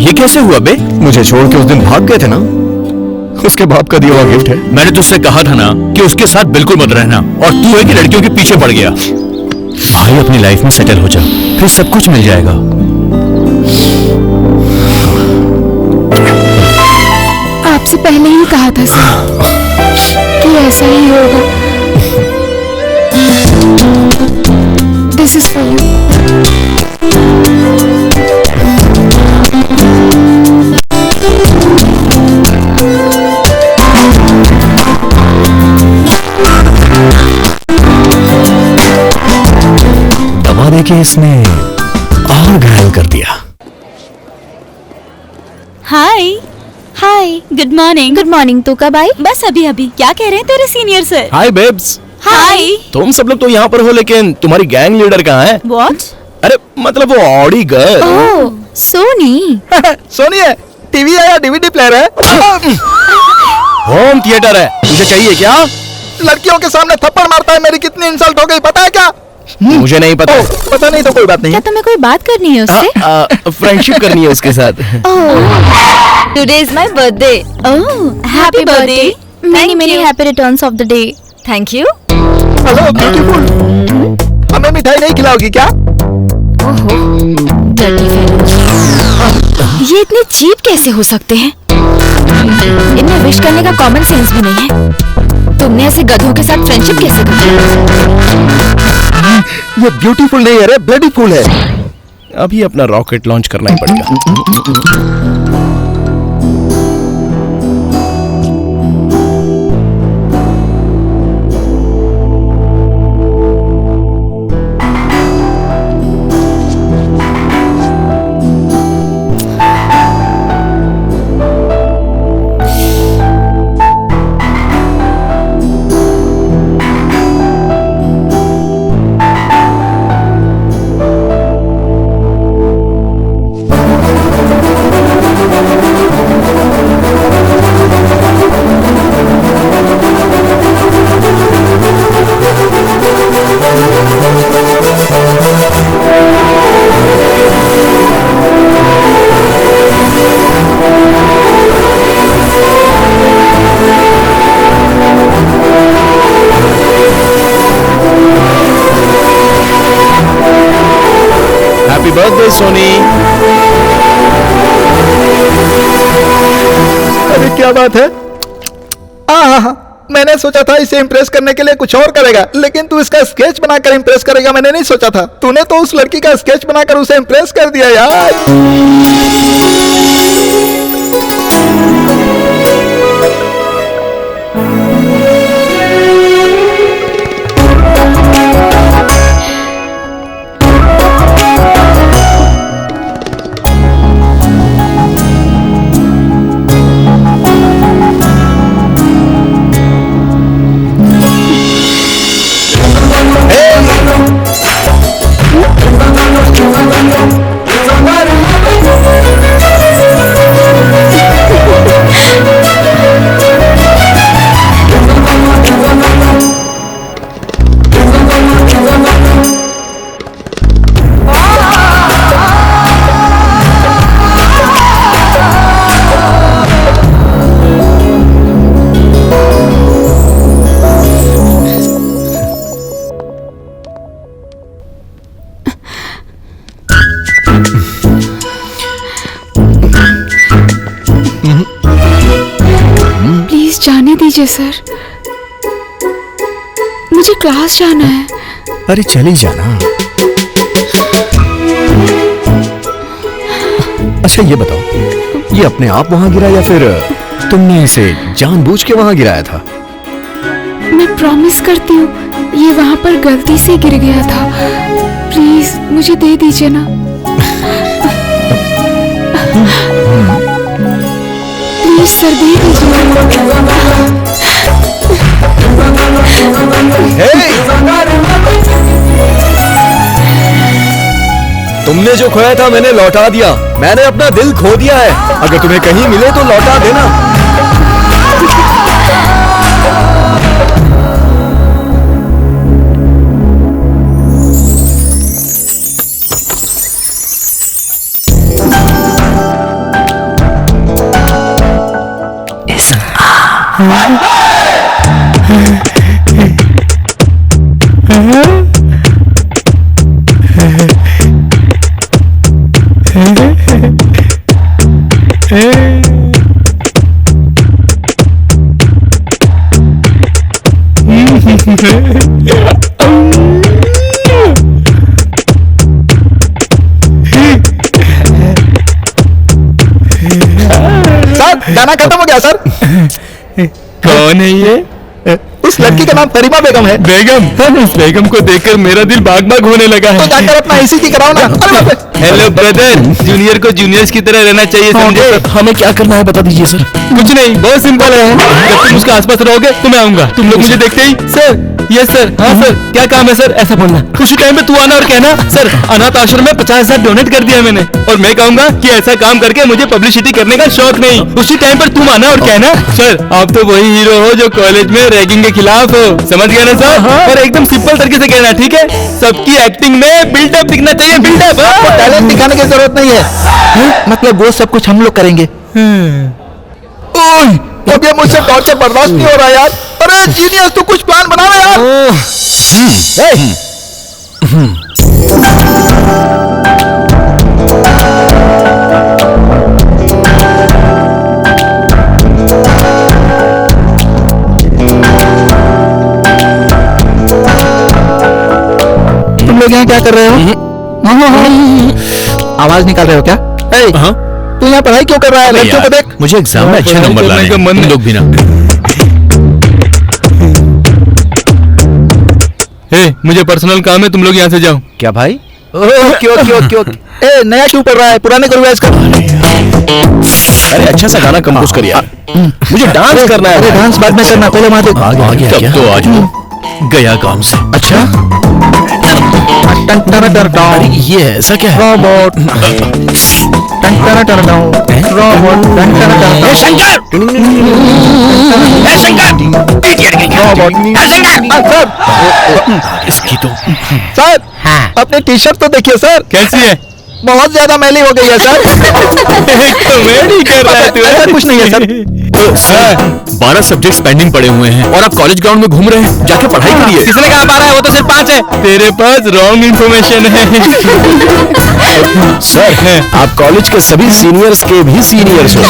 ये कैसे हुआ बे? मुझे छोड़ के उस दिन भाग गए थे ना, उसके बाप का दिया हुआ गिफ्ट है। मैंने तुझसे कहा था ना कि उसके साथ बिल्कुल मत रहना, और तू है कि लड़कियों के पीछे पड़ गया। भाई अपनी लाइफ में सेटल हो जा, फिर सब कुछ मिल जाएगा। आपसे पहले ही कहा था सर कि ऐसा ही होगा। This is for you. दबा देके इसने और घायल कर दिया। हाय हाय, गुड मॉर्निंग। Good morning. तू कब आई? बस अभी अभी। क्या कह रहे हैं तेरे सीनियर सर? हाय बेब्स। हाय। तुम सब लोग तो यहाँ पर हो, लेकिन तुम्हारी गैंग लीडर कहाँ है? व्हाट? अरे मतलब वो ऑडी गर्ल। ओह, सोनी। सोनी है, टीवी है या डीवीडी प्लेयर है? होम थिएटर है, तुझे चाहिए क्या? लड़कियों के सामने थप्पड़ मारता है, मेरी कितनी इंसल्ट हो गई पता है क्या? मुझे नहीं पता। पता नहीं तो कोई बात नहीं। क्या तुम्हें कोई बात करनी है उससे? फ्रेंडशिप करनी है उसके साथ। Today is my birthday. Oh, happy birthday. Many happy returns of the day. Thank you. Hello beautiful, हमें मिठाई नहीं खिलाओगी क्या? ओहो, डर्टी फेलोज। ये इतने चीप कैसे हो सकते हैं? इनमें विश करने का कॉमन सेंस भी नहीं है। तुमने ऐसे गधों के साथ फ्रेंडशिप कैसे कर ली? ये ब्यूटीफुल नहीं है रे, ब्लडीफुल है। अभी अपना रॉकेट लॉन्च करना ही पड़ेगा। Happy birthday Soni. अरे क्या बात है? मैंने सोचा था इसे इम्प्रेस करने के लिए कुछ और करेगा, लेकिन तू इसका स्केच बनाकर इम्प्रेस करेगा मैंने नहीं सोचा था। तूने तो उस लड़की का स्केच बनाकर उसे इम्प्रेस कर दिया यार। प्लीज जाने दीजिए सर, मुझे क्लास जाना है। अरे चली जाना। अच्छा ये बताओ, ये अपने आप वहां गिरा या फिर तुमने इसे जानबूझ के वहां गिराया था? मैं प्रॉमिस करती हूँ ये वहां पर गलती से गिर गया था। प्लीज मुझे दे दीजिए ना। प्लीज सर दे तुमने जो खोया था मैंने लौटा दिया। मैंने अपना दिल खो दिया है। अगर तुम्हें कहीं मिले तो लौटा देना। सर गाना खत्म हो गया सर। कौन है ये? उस लड़की का नाम करीमा बेगम है। बेगम? उस बेगम को देखकर मेरा दिल बाग बाग होने लगा है। तो जाकर अपना ईसीजी कराओ ना। हेलो ब्रदर, जूनियर को जूनियर्स की तरह रहना चाहिए, समझे? हमें क्या करना है बता दीजिए सर। कुछ नहीं, बहुत सिंपल है। जब तुम उसके आसपास रहोगे तो मैं आऊंगा। तुम लोग मुझे देखते ही सर, यस सर, हाँ सर, क्या काम है सर, ऐसा बोलना। उसी टाइम पे तू आना और कहना सर अनाथ आश्रम में 50,000 डोनेट कर दिया मैंने, और मैं कहूंगा कि ऐसा काम करके मुझे पब्लिसिटी करने का शौक नहीं। उसी टाइम पर तुम आना और कहना सर आप तो वही हीरो हो जो कॉलेज में रैगिंग के खिलाफ हो, समझ गए ना सर? और एकदम सिंपल तरीके से कहना, ठीक है? सबकी एक्टिंग में बिल्डअप दिखना चाहिए, बिल्डअप। टैलेंट दिखाने की जरूरत नहीं है। मतलब वो सब कुछ हम लोग करेंगे। अब ये मुझसे टॉर्चर बर्दाश्त नहीं हो रहा यार। अरे जीनियस तू कुछ प्लान बना ना यार। तुम लोग यहाँ क्या कर रहे हो? आवाज निकाल रहे हो क्या? तू यहाँ पढ़ाई क्यों कर रहा है? लड़कियों को देख। मुझे एग्जाम में अच्छे नंबर लाने हैं, तुम लोग भी ना। मुझे पर्सनल काम है, तुम लोग यहाँ से जाओ। क्या भाई? Okay okay okay okay. ए नया क्यों पढ़ रहा है? पुराने को रिवाइज कर। अरे अच्छा सा गाना कंपोज कर यार। मुझे डांस करना है। अरे डांस बाद में करना, पहले वहां देख। आगे तब तो आज गया काम से। अच्छा अरे ये ऐसा क्या है? रोबोट इसकी तो सर अपनी टी शर्ट तो देखिए सर। कैसी है? बहुत ज्यादा मैली हो गई है सर। कॉमेडी कर रहा है तू? ऐसा कुछ नहीं है सर। सर 12 सब्जेक्ट्स पेंडिंग पड़े हुए हैं और आप कॉलेज ग्राउंड में घूम रहे हैं, जाके पढ़ाई करिए। किसने कहा 12 है? वो तो सिर्फ 5 है। तेरे पास रॉन्ग इन्फॉर्मेशन है। सर आप कॉलेज के सभी सीनियर्स के भी सीनियर्स हो।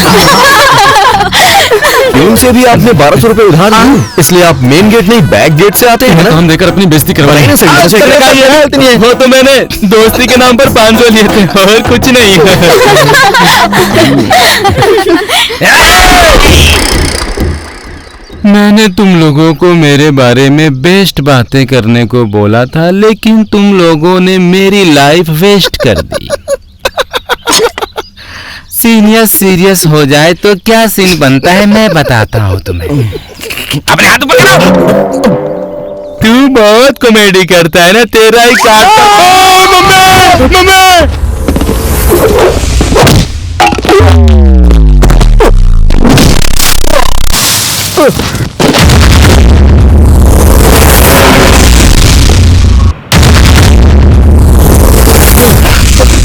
उनसे भी आपने 1200 रुपए उधार लिए, इसलिए आप मेन गेट नहीं बैक गेट से आते हैं ना। हम देकर अपनी बेइज्जती करवा रहे हैं। वो तो मैंने दोस्ती के नाम पर 500 लिए थे और कुछ नहीं। मैंने तुम लोगों को मेरे बारे में बेस्ट बातें करने को बोला था, लेकिन तुम लोगों ने मेरी लाइफ वेस्ट कर दी। सीनियर सीरियस हो जाए तो क्या सीन बनता है मैं बताता हूँ तुम्हें। अपने हाथ पकड़ो। तू बहुत कॉमेडी करता है ना, तेरा ही काट। मम्मी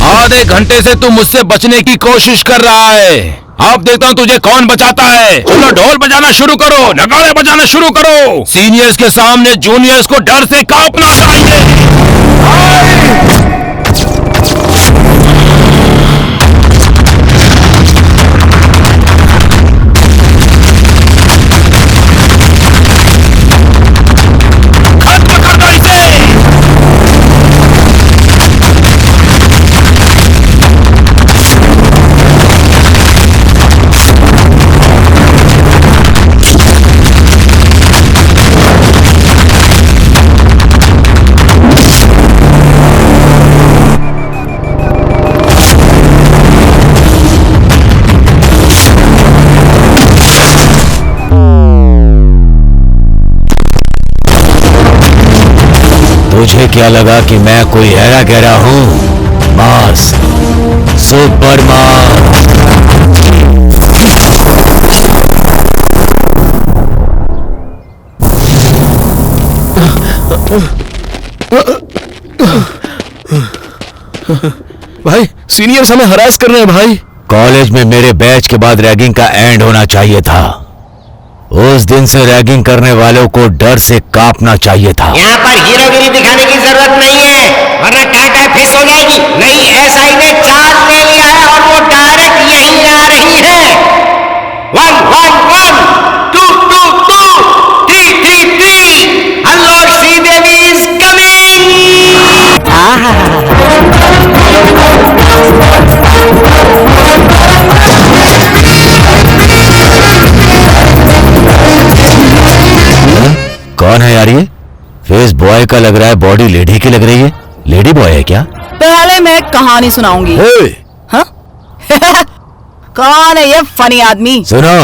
आधे घंटे से तू मुझसे बचने की कोशिश कर रहा है। अब देखता हूँ तुझे कौन बचाता है। चलो ढोल बजाना शुरू करो, नगाड़े बजाना शुरू करो। सीनियर्स के सामने जूनियर्स को डर से कांपना चाहिए। तुझे क्या लगा कि मैं कोई हैरा गहरा हूं? मास, सुपर मास। भाई सीनियर्स हमें हरास कर रहे हैं भाई। कॉलेज में मेरे बैच के बाद रैगिंग का एंड होना चाहिए था। उस दिन से रैगिंग करने वालों को डर से कांपना चाहिए था। यहाँ पर हीरोगिरी दिखाने की जरूरत नहीं है, वरना टाटा फिस हो जाएगी। नहीं, एसआई ने चार्ज ले लिया है और वो डायरेक्ट यहीं आ रही है। 1 1 1 2 2 2 3 3 3 अनलॉक श्रीदेवी इज कमिंग। कौन है यार ये? फेस बॉय का लग रहा है, बॉडी लेडी की लग रही है। लेडी बॉय है क्या? पहले मैं एक कहानी सुनाऊंगी। हाँ? कौन है ये फनी आदमी? सुनो,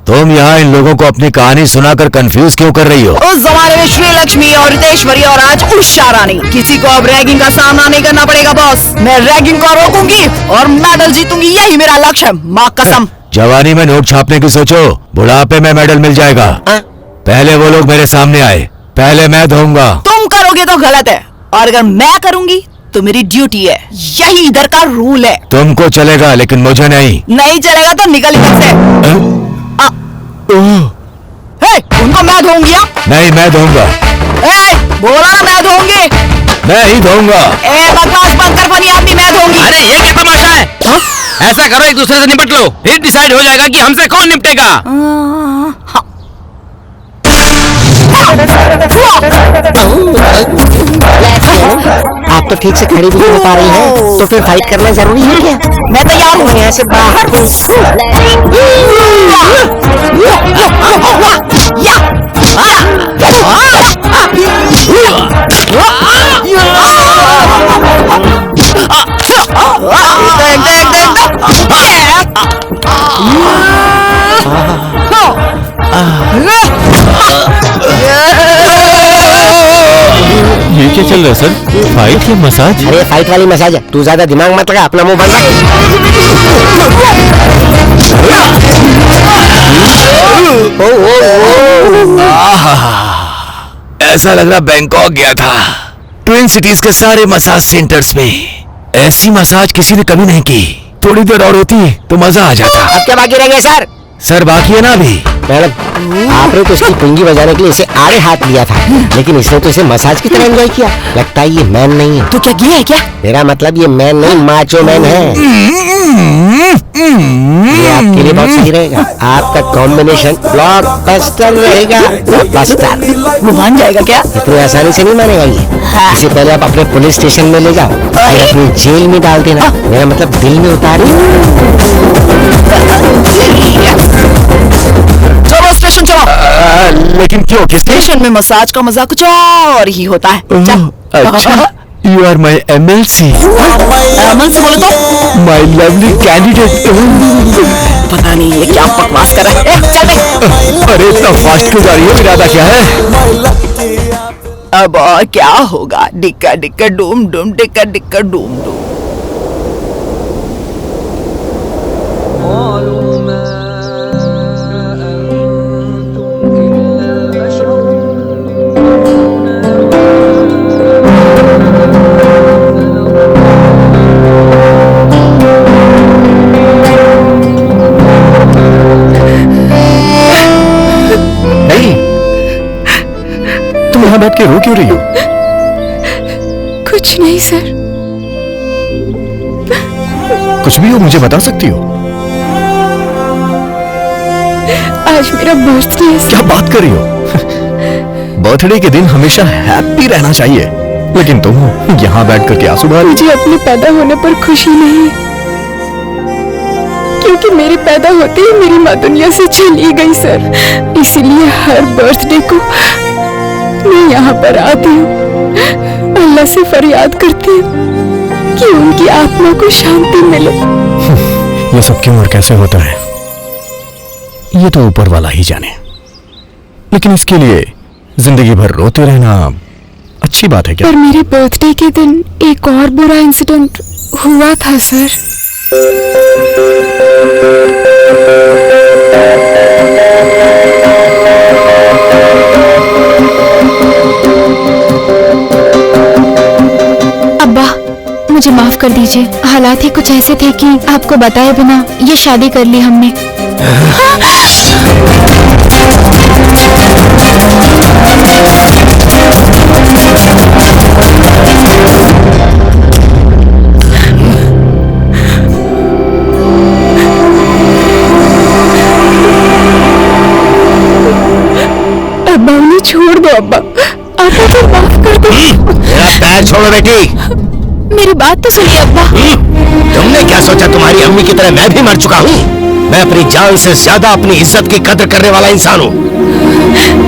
तुम यहाँ इन लोगों को अपनी कहानी सुनाकर कंफ्यूज क्यों कर रही हो? उस जमाने में श्री लक्ष्मी और रितेश्वरी और आज उषा रानी। किसी को अब रैगिंग का सामना नहीं करना पड़ेगा बॉस। मैं रैगिंग को रोकूंगी और मेडल जीतूंगी, यही मेरा लक्ष्य है, माँ कसम। जवानी में नोट छापने की सोचो, बुढ़ापे में मेडल मिल जाएगा। पहले वो लोग मेरे सामने आए, पहले मैं धोऊंगा। तुम करोगे तो गलत है, और अगर मैं करूंगी तो मेरी ड्यूटी है। यही इधर का रूल है। तुमको चलेगा लेकिन मुझे नहीं। नहीं चलेगा तो निकल इधर से। उनको मैं धोऊंगी। नहीं, मैं धोऊंगा। बोला ना मैं धोऊंगी। मैं ही धोऊंगा। बकवास बंद कर फनी आदमी, मैं धोऊंगी। अरे ये क्या तमाशा है? ऐसा करो, एक दूसरे से निपट लो, फिर डिसाइड हो जाएगा कि हमसे कौन निपटेगा। आप तो ठीक से खड़ी भी नहीं हो पा रही हैं, तो फिर फाइट करना जरूरी है क्या? मैं तैयार हूँ, यहाँ से बाहर ये क्या चल रहा है सर? फाइट या मसाज? अरे फाइट वाली मसाज है, तू ज्यादा दिमाग मत लगा, अपना मुंह बंद रख। ऐसा लग रहा बैंकॉक गया था। ट्विन सिटीज के सारे मसाज सेंटर्स में ऐसी मसाज किसी ने कभी नहीं की। थोड़ी देर और होती तो मजा आ जाता। अब क्या बाकी रह गया सर? सर बाकी है ना अभी। मैडम, आपने तो इसकी पुंगी बजाने के लिए इसे आड़े हाथ लिया था, लेकिन इसने तो इसे मसाज की तरह एंजॉय किया। लगता है ये मैन नहीं है। तो क्या ये है क्या? मेरा मतलब ये मैन नहीं, माचो मैन है। ये आपके लिए बहुत सही रहेगा। आपका कॉम्बिनेशन ब्लॉकबस्टर रहेगा। ब्लॉकबस्टर। वो मान जाएगा क्या? इतनी आसानी से नहीं मानेगा ये। इससे पहले आप अपने पुलिस स्टेशन में ले जाओ और अपनी जेल में डाल देना। मेरा मतलब दिल में उतार। चलो स्टेशन चलो। लेकिन क्यों? किस स्टेशन में मसाज का मजा कुछ और ही होता है। अच्छा, you are my MLC। MLC बोले तो? My lovely candidate. पता नहीं ये क्या बकवास कर रहा है। चल बे। अरे इतना फास्ट क्यों जा रही हो? इरादा क्या है? अब और क्या होगा? डिक्का डिक्का डूम डूम, डिक्का डिक्का डूम डूम। बैठ के रो क्यों रही हो? कुछ नहीं सर। कुछ भी हो मुझे बता सकती हो। आज मेरा बर्थडे है। क्या बात कर रही हो? बर्थडे के दिन हमेशा हैप्पी रहना चाहिए, लेकिन तुम यहाँ बैठ करके आंसू बहा रही। मुझे अपने पैदा होने पर खुशी नहीं है, क्योंकि मेरे पैदा होते ही मेरी माँ दुनिया से चली गई सर। इसीलिए हर बर्थडे को मैं यहाँ पर आती हूँ, अल्लाह से फरियाद करती हूँ कि उनकी आत्मा को शांति मिले। ये सब क्यों और कैसे होता है ये तो ऊपर वाला ही जाने, लेकिन इसके लिए जिंदगी भर रोते रहना अच्छी बात है क्या? पर मेरे बर्थडे के दिन एक और बुरा इंसिडेंट हुआ था सर। अब्बा, मुझे माफ कर दीजिए। हालात ही कुछ ऐसे थे कि आपको बताए बिना ये शादी कर ली हमने। अब्बा उन्हें छोड़ दो अब्बा, आप मुझे माफ कर दो। मेरा पैर छोड़ो बेटी। मेरी बात तो सुनिए अब्बा। तुमने क्या सोचा तुम्हारी अम्मी की तरह मैं भी मर चुका हूँ? मैं अपनी जान से ज्यादा अपनी इज्जत की कदर करने वाला इंसान हूँ।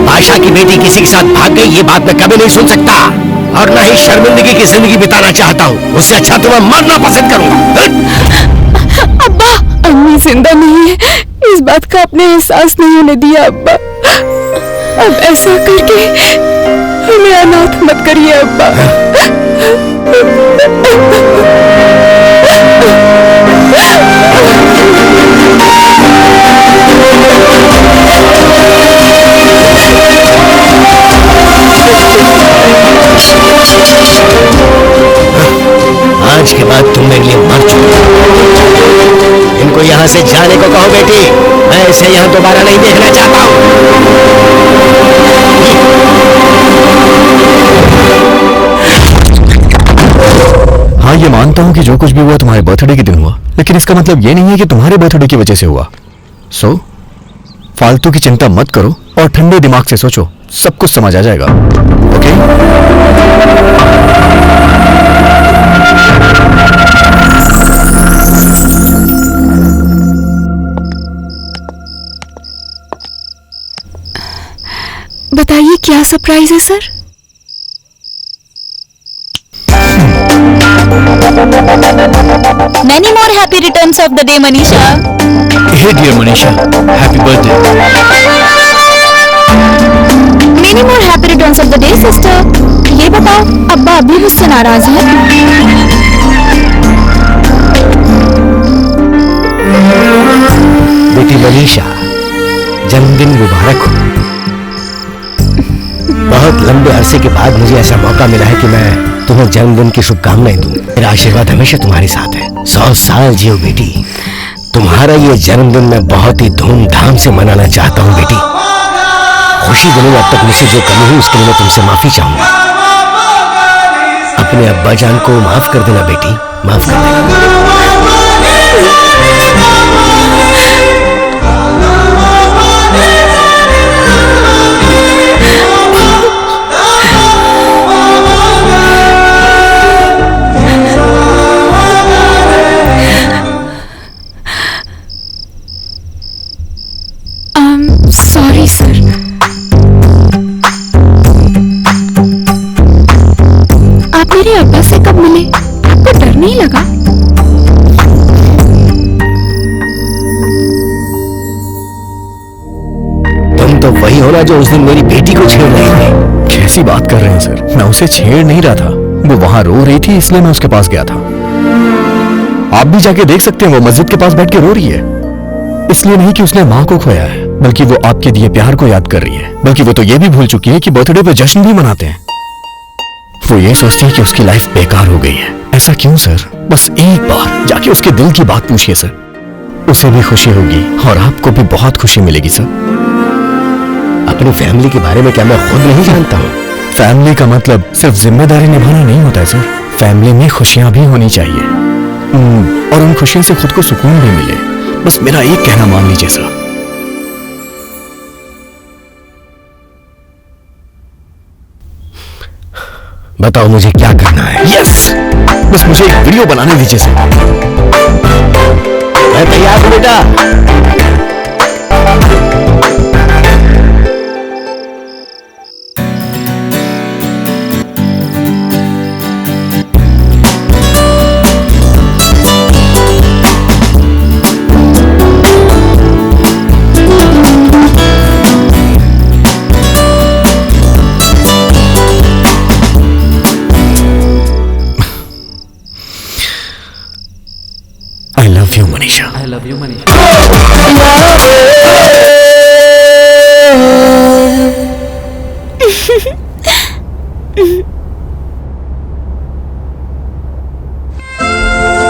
बादशाह की बेटी किसी के साथ भाग गई ये बात मैं कभी नहीं सुन सकता, और न ही शर्मिंदगी की जिंदगी बिताना चाहता हूँ। उससे अच्छा तो मैं मरना पसंद करूँगा। अब्बा, अम्मी जिंदा नहीं है इस बात का आपने एहसास नहीं होने दिया अब्बा। अब ऐसा करके हमें अनाथ मत करिए अब्बा। आज के बाद तुम मेरे लिए मर चुके हो। इनको यहाँ से जाने को कहो बेटी, मैं इसे यहाँ दोबारा नहीं देखना चाहता हूँ। हाँ, ये मानता हूँ कि जो कुछ भी हुआ तुम्हारे बर्थडे के दिन हुआ, लेकिन इसका मतलब ये नहीं है कि तुम्हारे बर्थडे की वजह से हुआ। सो फालतू की चिंता मत करो और ठंडे दिमाग से सोचो, सब कुछ समझ आ जाएगा। ओके? बताइए क्या सरप्राइज है sir? Many more happy returns of the day, Manisha. Hey dear Manisha, happy birthday. Many more happy returns of the day, sister. ये बताओ, अब्बा अभी मुझसे नाराज हैं? बेटी मनीषा, जन्मदिन मुबारक हो। बहुत लंबे अरसे के बाद मुझे ऐसा मौका मिला है कि मैं तुम्हें जन्मदिन की शुभकामनाएं दूं। मेरा आशीर्वाद हमेशा तुम्हारे साथ है। 100 साल जियो बेटी। तुम्हारा ये जन्मदिन मैं बहुत ही धूमधाम से मनाना चाहता हूँ बेटी। खुशी दिनों में अब तक मुझसे जो कमी हुई उसके लिए मैं तुमसे माफी चाहूंगा। अपने अब्बा जान को माफ कर देना बेटी, माफ कर देना। Sorry sir. आप मेरे अब्बा से कब मिले? आपको डर नहीं लगा? तुम तो वही हो ना जो उस दिन मेरी बेटी को छेड़ रही थी। कैसी बात कर रहे हैं सर? मैं उसे छेड़ नहीं रहा था, वो वहां रो रही थी इसलिए मैं उसके पास गया था। आप भी जाके देख सकते हैं, वो मस्जिद के पास बैठ के रो रही है। इसलिए नहीं कि उसने माँ को खोया है, बल्कि वो आपके दिए प्यार को याद कर रही है। बल्कि वो तो ये भी भूल चुकी है कि बर्थडे पे जश्न भी मनाते हैं। वो ये सोचती है कि उसकी लाइफ बेकार हो गई है। ऐसा क्यों सर? बस एक बार जाके उसके दिल की बात पूछिए सर, उसे भी खुशी होगी और आपको भी बहुत खुशी मिलेगी सर। अपनी फैमिली के बारे में क्या मैं खुद नहीं जानता हूँ? फैमिली का मतलब सिर्फ जिम्मेदारी निभाना नहीं होता है सर। फैमिली में खुशियां भी होनी चाहिए, और उन खुशियों से खुद को सुकून भी मिले। बस मेरा एक कहना मान लीजिए सर। बताओ मुझे क्या करना है? यस, बस मुझे एक वीडियो बनाने दीजिए सर। मैं तैयार हूं बेटा। Manisha. I love you Manisha.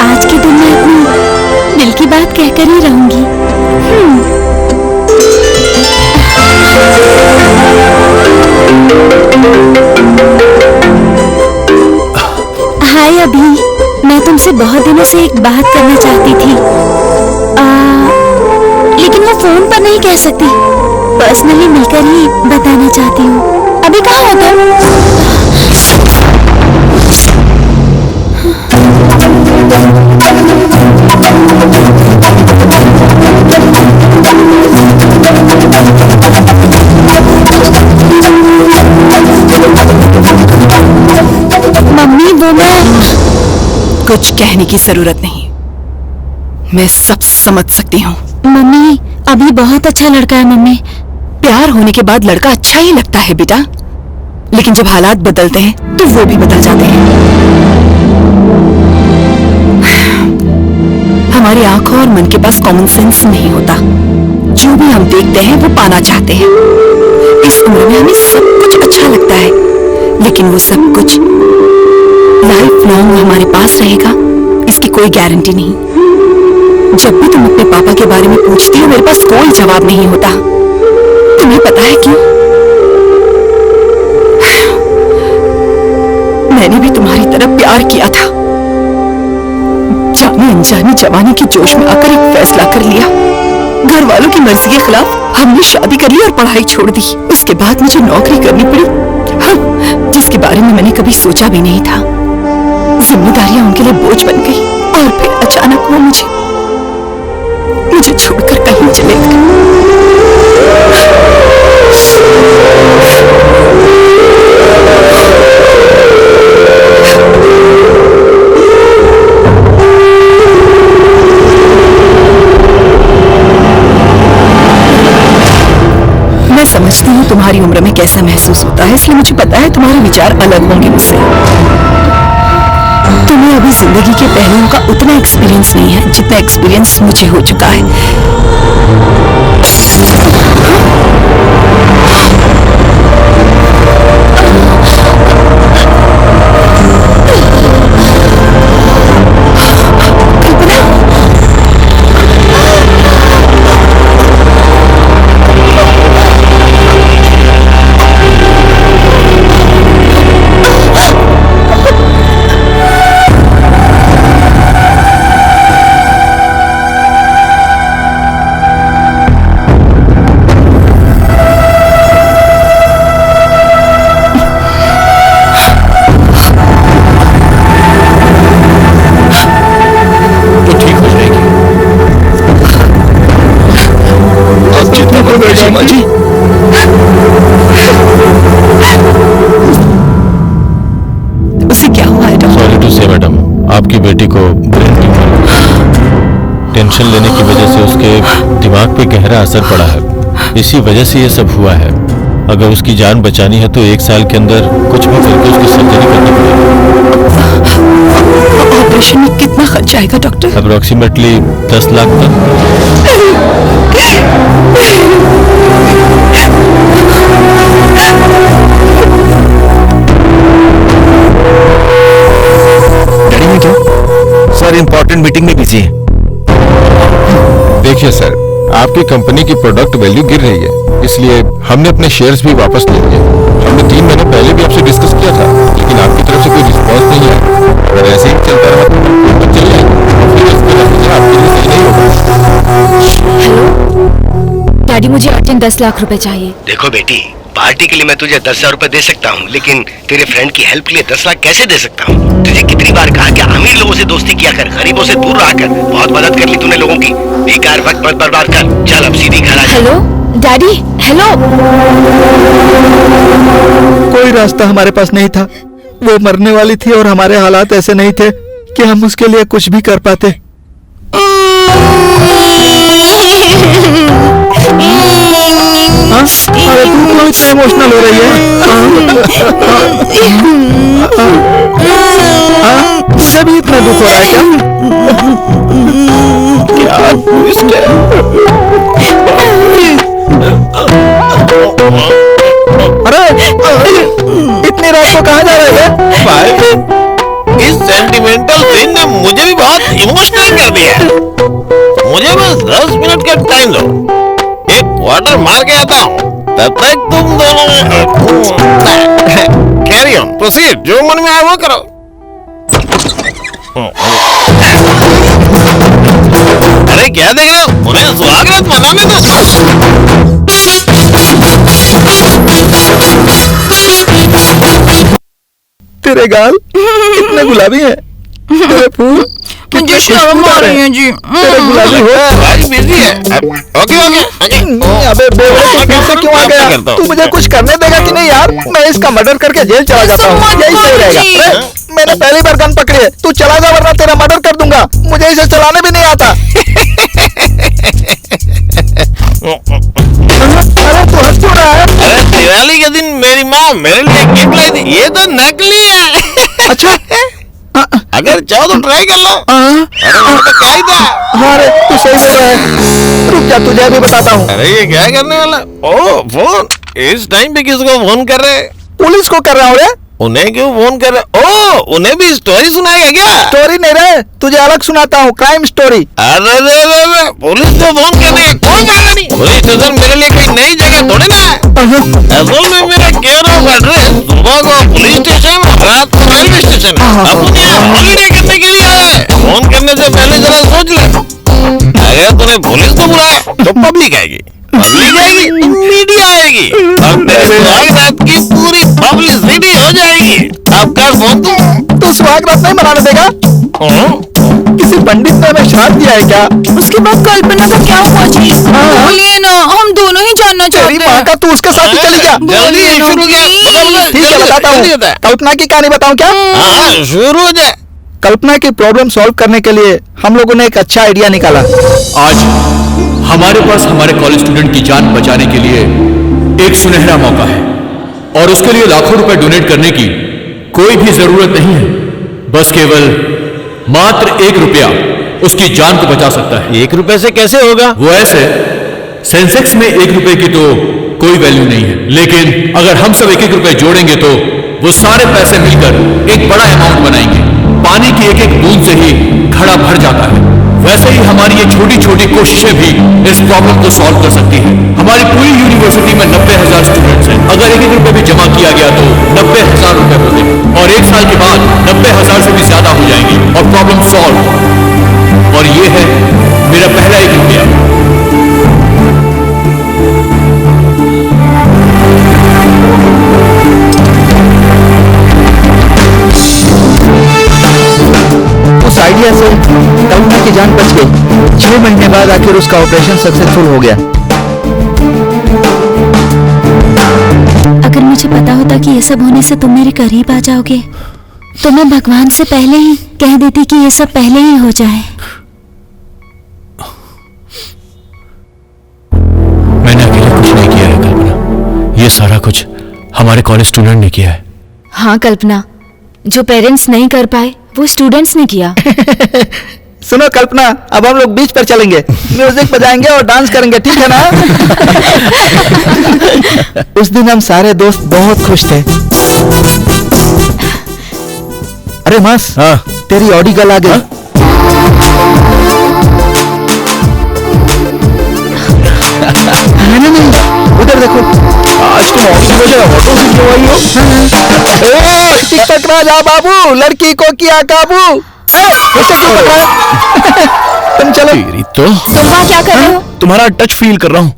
आज के दिन मैं अपनी दिल की बात कहकर ही रहूंगी। हाय अभी, मैं तुमसे बहुत दिनों से एक बात करना चाहती थी, लेकिन वो फोन पर नहीं कह सकती। पर्सनली मिलकर ही बताना चाहती हूँ। अभी कहाँ हो मम्मी? वो मैं कुछ कहने की जरूरत नहीं, मैं सब समझ सकती हूँ। मम्मी, अभी बहुत अच्छा लड़का है मम्मी। प्यार होने के बाद लड़का अच्छा ही लगता है बेटा, लेकिन जब हालात बदलते हैं तो वो भी बदल जाते हैं। हमारी आंखों और मन के पास कॉमन सेंस नहीं होता। जो भी हम देखते हैं वो पाना चाहते हैं। इस उम्र में हमें सब कुछ अच्छा लगता है, लेकिन वो सब कुछ लाइफ लॉन्ग हमारे पास रहेगा इसकी कोई गारंटी नहीं। जब भी तुम अपने पापा के बारे में पूछती हो मेरे पास कोई जवाब नहीं होता। तुम्हें पता है क्यों? मैंने भी तुम्हारी तरह प्यार किया था। जाने अनजाने जवानी के जोश में आकर एक फैसला कर लिया। घर वालों की मर्जी के खिलाफ हमने शादी कर ली और पढ़ाई छोड़ दी। उसके बाद मुझे नौकरी करनी पड़ी, हाँ, जिसके बारे में मैंने कभी सोचा भी नहीं था। जिम्मेदारियां उनके लिए बोझ बन गई और फिर अचानक वो मुझे छोड़कर कहीं चले गए। मैं समझती हूँ तुम्हारी उम्र में कैसा महसूस होता है, इसलिए मुझे पता है तुम्हारे विचार अलग होंगे मुझसे। तुम्हें अभी जिंदगी के पहलुओं का उतना एक्सपीरियंस नहीं है जितना एक्सपीरियंस मुझे हो चुका है। सीमा जी, उसे क्या हुआ है? सॉरी टू से मैडम, आपकी बेटी को ब्रेन ट्यूमर, टेंशन लेने की वजह से उसके दिमाग पे गहरा असर पड़ा है। इसी वजह से ये सब हुआ है। अगर उसकी जान बचानी है तो 1 साल के अंदर कुछ भी करके उसकी सर्जरी करनी पड़ेगी। ऑपरेशन में कितना खर्च आएगा डॉक्टर? अप्रोक्सीमेटली 10 लाख तक। डैडी में क्यों? सर इंपॉर्टेंट मीटिंग में बिजी है। देखिए सर, आपकी कंपनी की प्रोडक्ट वैल्यू गिर रही है, इसलिए हमने अपने शेयर्स भी वापस ले लिए। हमने 3 महीने पहले भी आपसे डिस्कस किया था, लेकिन आपकी तरफ से कोई रिस्पॉन्स नहीं आया। अगर ऐसे ही चलता रहा तो ऊपर चल जाएगा, फिर इसका नतीजा आपके लिए सही नहीं होगा। हेलो डैडी, मुझे अर्जेंट 10 लाख रुपए चाहिए। देखो बेटी, पार्टी के लिए मैं तुझे 10,000 रुपए दे सकता हूँ, लेकिन तेरे फ्रेंड की हेल्प के लिए 10 लाख कैसे दे सकता हूँ? तुझे कितनी बार कहा कि अमीर लोगों से दोस्ती किया कर, गरीबों से दूर रहा कर। बहुत मदद कर ली तूने लोगों की, बेकार वक्त मत बर्बाद कर। चल अब सीधी घर आ जा। Hello daddy, hello. कोई रास्ता हमारे पास नहीं था। वो मरने वाली थी और हमारे हालात ऐसे नहीं थे कि हम उसके लिए कुछ भी कर पाते। अरे तू क्यों इतना इमोशनल हो रही है? तुझे भी इतना दुख हो रहा है क्या? क्या ट्विस्ट है। अरे इतनी रात को कहाँ जा रहे थे भाई? इस सेंटिमेंटल सीन ने मुझे भी बहुत इमोशनल कर दिया है। मुझे बस 10 मिनट का टाइम दो, एक क्वार्टर मार के आता हूँ, तब तक तुम दोनों कैरी ऑन, प्रोसीड, जो मन में आए वो करो। अरे क्या देख रहे हो? उन्हें स्वागत मनाने दो। तेरे गाल इतने गुलाबी हैं, तेरे फूल मुझे शर्म आ रही है जी। तेरे गुलाबी हो भाई बिजी है। Okay okay. अबे बेवड़े फिर से क्यों आ गया? तू मुझे कुछ करने देगा कि नहीं यार? मैं इसका मर्डर करके जेल चला जाता हूँ, यही सही रहेगा। मैंने पहली बार गन पकड़ी है, तू चला जा वरना तेरा मर्डर कर दूंगा। मुझे इसे चलाने भी नहीं आता। अरे तू हंस क्यों रहा है? अरे दिवाली के दिन मेरी माँ मेरे लिए गिफ्ट लाई थी, ये तो नकली है। अच्छा अगर चाहो तो ट्राई कर लो। अरे वो तो क्या ही था। अरे तू सही बोल रहा है, रुक जा तुझे अभी बताता हूँ। अरे ये क्या करने वाला? ओ फोन, इस टाइम पे किसको फोन कर रहे? पुलिस को कर रहा हूँ। उन्हें क्यों फोन कर रहे? ओ उन्हें भी स्टोरी सुनाएगा क्या? स्टोरी नहीं रहे, तुझे अलग सुनाता हूँ, क्राइम स्टोरी। अरे पुलिस को फोन करने का कोई फायदा नहीं। पुलिस स्टेशन मेरे लिए कोई नई जगह थोड़ी ना है। असल में मेरा केयर ऑफ एड्रेस सुबह को पुलिस स्टेशन, रात को रेलवे स्टेशन। अब यहाँ हॉलीडे करने के लिए आया है। फोन करने से पहले जरा सोच ले, अगर तूने पुलिस को बुलाया तो पब्लिक आएगी, पब्लिक आएगी तो मीडिया आएगी, और तेरे स्वागत की पूरी पब्लिसिटी हो जाएगी। अब कर फोन तू सुहाग रात नहीं मनाने देगा? किसी पंडित ने हमें श्राप दिया है क्या? उसके बाद कल्पना का क्या हुआ जी? बोलिए ना, हम दोनों ही जानना चाहते हैं। तेरी माँ का तू उसके साथ ही चली जा। जल्दी शुरू किया। ठीक है बताता हूँ। कल्पना की कहानी बताऊँ क्या? हाँ शुरू हो जाए। कल्पना की प्रॉब्लम सॉल्व करने के लिए हम लोगों ने एक अच्छा आइडिया निकाला। आज हमारे पास हमारे कॉलेज स्टूडेंट की जान बचाने के लिए एक सुनहरा मौका है, और उसके लिए लाखों रुपए डोनेट करने की कोई भी जरूरत नहीं है। बस केवल मात्र 1 रुपया उसकी जान को बचा सकता है। 1 रुपए से कैसे होगा? वो ऐसे, सेंसेक्स में 1 रुपए की तो कोई वैल्यू नहीं है, लेकिन अगर हम सब 1-1 रुपए जोड़ेंगे तो वो सारे पैसे मिलकर एक बड़ा अमाउंट बनाएंगे। पानी की एक-एक बूंद से ही घड़ा भर जाता है। वैसे ही हमारी ये छोटी छोटी कोशिशें भी इस प्रॉब्लम को सॉल्व कर सकती हैं। हमारी पूरी यूनिवर्सिटी में 90,000 स्टूडेंट्स हैं। अगर 1-1 रुपए भी जमा किया गया तो 90,000 रुपए होते, और 1 साल के बाद 90,000 से भी ज्यादा हो जाएंगी और प्रॉब्लम सॉल्व। और ये है मेरा पहला 1 रुपया। उस आइडिया से कल्पना की जान बच गई। 6 महीने बाद आखिर उसका ऑपरेशन सक्सेसफुल हो गया। अगर मुझे पता होता कि ये सब होने से तुम मेरे करीब आ जाओगे तो मैं भगवान से पहले ही कह देती कि ये सब पहले ही हो जाए। मैंने अकेले कुछ नहीं किया है कल्पना, ये सारा कुछ हमारे कॉलेज स्टूडेंट ने किया है। हाँ कल्पना, जो पेरेंट्स नहीं कर पाए वो स्टूडेंट्स ने किया। सुनो कल्पना, अब हम लोग बीच पर चलेंगे, म्यूजिक बजाएंगे और डांस करेंगे, ठीक है ना? उस दिन हम सारे दोस्त बहुत खुश थे। अरे मास, तेरी ऑडी गर्ल आ गई। नहीं, उधर देखो। आज तुम ऑडी की वजह ऑटो से क्यों आई हो? टिकटॉक राजा बाबू, लड़की को किया काबू। ऐसे क्यों कर रहा है? तुम चलो। तो तुम वहाँ क्या कर रहे हो? तुम्हारा टच फील कर रहा हूँ।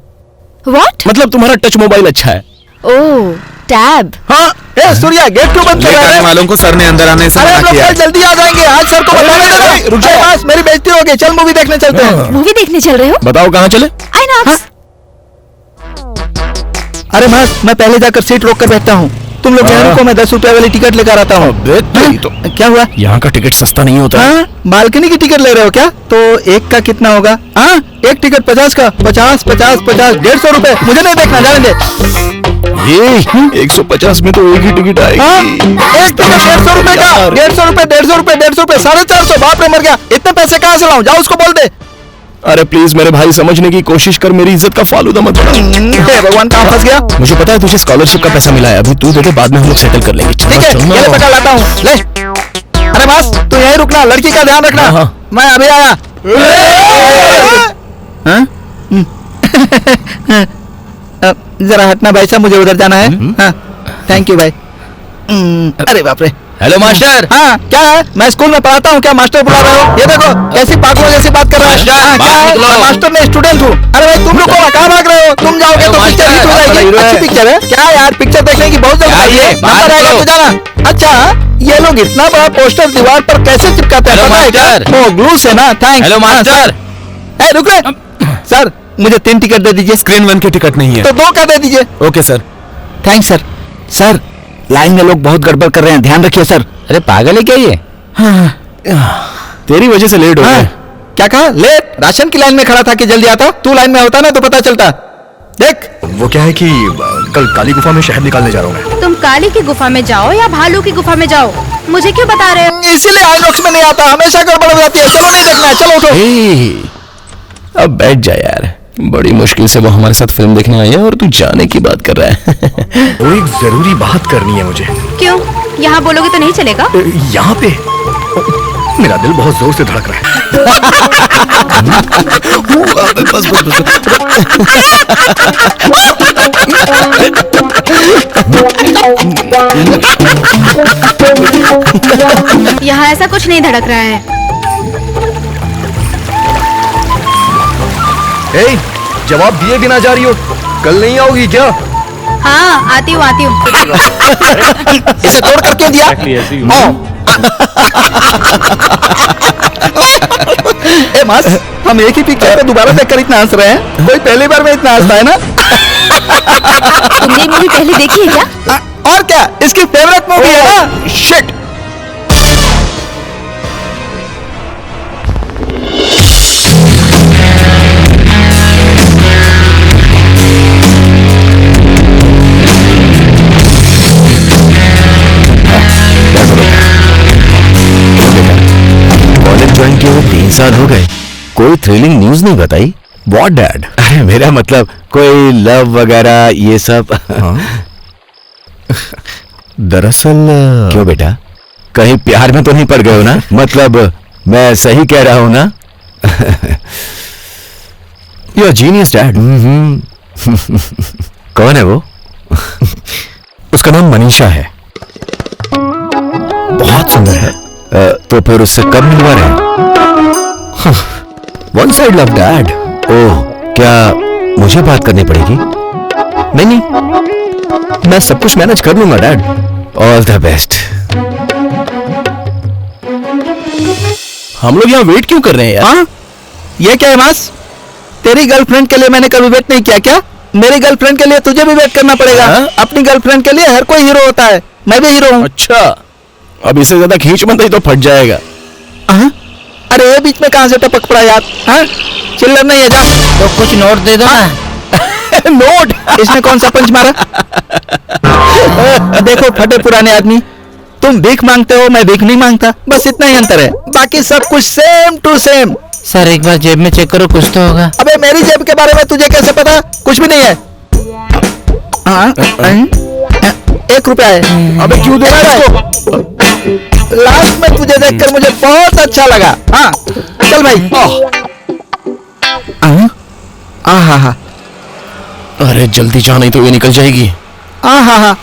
What? मतलब तुम्हारा टच मोबाइल अच्छा है। ओह, टैब। हाँ, सूर्या गेट क्यों बंद कर रहा है? वालों को सर ने अंदर आने से मना किया। जल्दी आ जाएंगे, आज सर को बताने देना। रुक जाओ बस, मेरी बेइज्जती हो गई। चल मूवी देखने चलते हैं। मूवी देखने चल रहे हो? बताओ कहाँ चले? आइनॉक्स। अरे मास, मैं पहले जाकर सीट रोक कर बैठता हूँ। तुम लोग यहाँ रुको, मैं 10 रुपए वाली टिकट लेकर आता हूँ। तो क्या हुआ? यहाँ का टिकट सस्ता नहीं होता। हाँ, बालकनी की टिकट ले रहे हो क्या? तो एक का कितना होगा? हाँ, एक टिकट 50 का। 50, 50, 50, 150 रुपए। मुझे नहीं देखना, जाने दे। ये 150 में तो एक ही टिकट आएगी। हाँ, एक टिकट 150 रुपए का। 150 रुपए, 150 रुपए, 150 रुपए, 450। बाप रे मर गया। इतने पैसे कहाँ से लाऊं? जाओ उसको बोल दे। अरे प्लीज मेरे भाई समझने की कोशिश कर, मेरी इज्जत का फालूदा मत बना। हे भगवान, कहाँ फंस गया? मुझे पता है तुझे स्कॉलरशिप का पैसा मिला है, अभी तू दे दे, बाद में हम लोग सेटल कर लेंगे। ठीक है, ये ले पकड़ लाता हूँ, ले। अरे बस तू यहीं रुकना, लड़की का ध्यान रखना। हाँ। मैं अभी आया। हाँ? जरा हटना भाई साहब, मुझे उधर जाना है। हाँ, थैंक यू भाई। अरे बाप रे। Hello master. हाँ, क्या है? मैं स्कूल में पढ़ाता हूँ, क्या मास्टर बुला रहे हो? ये देखो कैसी पागलों जैसी बात कर रहा है। हाँ, क्या है? मैं मास्टर नहीं स्टूडेंट हूँ। अरे भाई तुम लोग कहाँ भाग रहे हो? तुम जाओगे तो पिक्चर हिट हो जाएगी। अच्छी पिक्चर है क्या यार? पिक्चर देखने की बहुत जरूरत है। नंबर आएगा तो जाना। अच्छा, ये लोग इतना बड़ा पोस्टर दीवार पर कैसे चिपकाते हैं? पता है क्या? वो ग्लू से ना। थैंक्स। Hello master. रुक रहे सर, मुझे 3 टिकट दे दीजिए। स्क्रीन 1 की टिकट नहीं है तो 2 का दे दीजिए। Okay sir. Thanks sir. Sir, line में लोग बहुत गड़बड़ कर रहे हैं, ध्यान रखिए सर। अरे पागल है क्या ये? तेरी वजह से लेट हो गए। क्या कहा? लेट? राशन की लाइन में खड़ा था कि जल्दी आता? तू लाइन में होता ना तो पता चलता। देख, वो क्या है कि कल काली गुफा में शहद निकालने जा रहा हूँ मैं। तुम काली की गुफा में जाओ या भालू की गुफा में जाओ, मुझे क्यों बता रहे हो? इसीलिए आइनॉक्स में नहीं आता, हमेशा गड़बड़ हो जाती है। चलो नहीं देखना है, चलो उठो। अब बैठ जा यार, बड़ी मुश्किल से वो हमारे साथ फिल्म देखने आई है और तू जाने की बात कर रहा है। वो एक जरूरी बात करनी है मुझे। क्यों? यहाँ बोलोगे तो नहीं चलेगा? यहाँ पे मेरा दिल बहुत जोर से धड़क रहा है। बस बस बस। यहाँ ऐसा कुछ नहीं धड़क रहा है। ए, जवाब दिए बिना जा रही हो, कल नहीं आओगी क्या? हाँ, आती हूँ आती हूँ। इसे तोड़ करके दिया। ए मास, हम एक ही पिक्चर को दोबारा देखकर इतना हंस रहे हैं, कोई पहली बार में इतना हंसता है ना? तुमने मूवी पहले देखी है क्या? और क्या, इसकी फेवरेट मूवी है ना। शिट। कॉलेज ज्वाइन किए हुए 3 साल हो गए, कोई थ्रिलिंग न्यूज नहीं बताई। What dad? अरे मेरा मतलब कोई लव वगैरह ये सब। दरअसल क्यों बेटा, कहीं प्यार में तो नहीं पड़ गए हो ना? मतलब मैं सही कह रहा हूं ना? You are genius dad. कौन है वो? उसका नाम मनीषा है, बहुत सुंदर है। तो फिर उससे कब मिलवा रहे हैं? One side love dad. Oh, क्या मुझे बात करनी पड़ेगी? नहीं नहीं, मैं सब कुछ मैनेज कर लूंगा डैड। All the best. हम लोग यहाँ वेट क्यों कर रहे हैं यार? हाँ? ये क्या है मास? तेरी गर्लफ्रेंड के लिए मैंने कभी वेट नहीं किया क्या? मेरी गर्लफ्रेंड के लिए तुझे भी वेट करना पड़ेगा। अपनी गर्लफ्रेंड के लिए हर कोई हीरो होता है, मैं भी हीरो हूँ। अच्छा, अब इससे ज्यादा खींच मत, तो फट जाएगा। अरे ये बीच में कहां से टपक पड़ा यार? हाँ? चिल्लर नहीं है, जा तो कुछ नोट दे दो ना। नोट? इसने कौन सा पंच मारा? देखो फटे पुराने आदमी, तुम भीख मांगते हो, मैं भीख नहीं मांगता, बस इतना ही अंतर है, बाकी सब कुछ सेम टू सेम। सर एक बार जेब में चेक करो, कुछ तो होगा। अबे मेरी जेब के बारे में तुझे कैसे पता? कुछ भी नहीं है। हाँ? 1 रुपया है। अबे क्यों दे रहा है इसको? लास्ट में तुझे देखकर मुझे बहुत अच्छा लगा। हाँ चल भाई। हाँ। अरे जल्दी जा, नहीं तो ये निकल जाएगी। हाँ।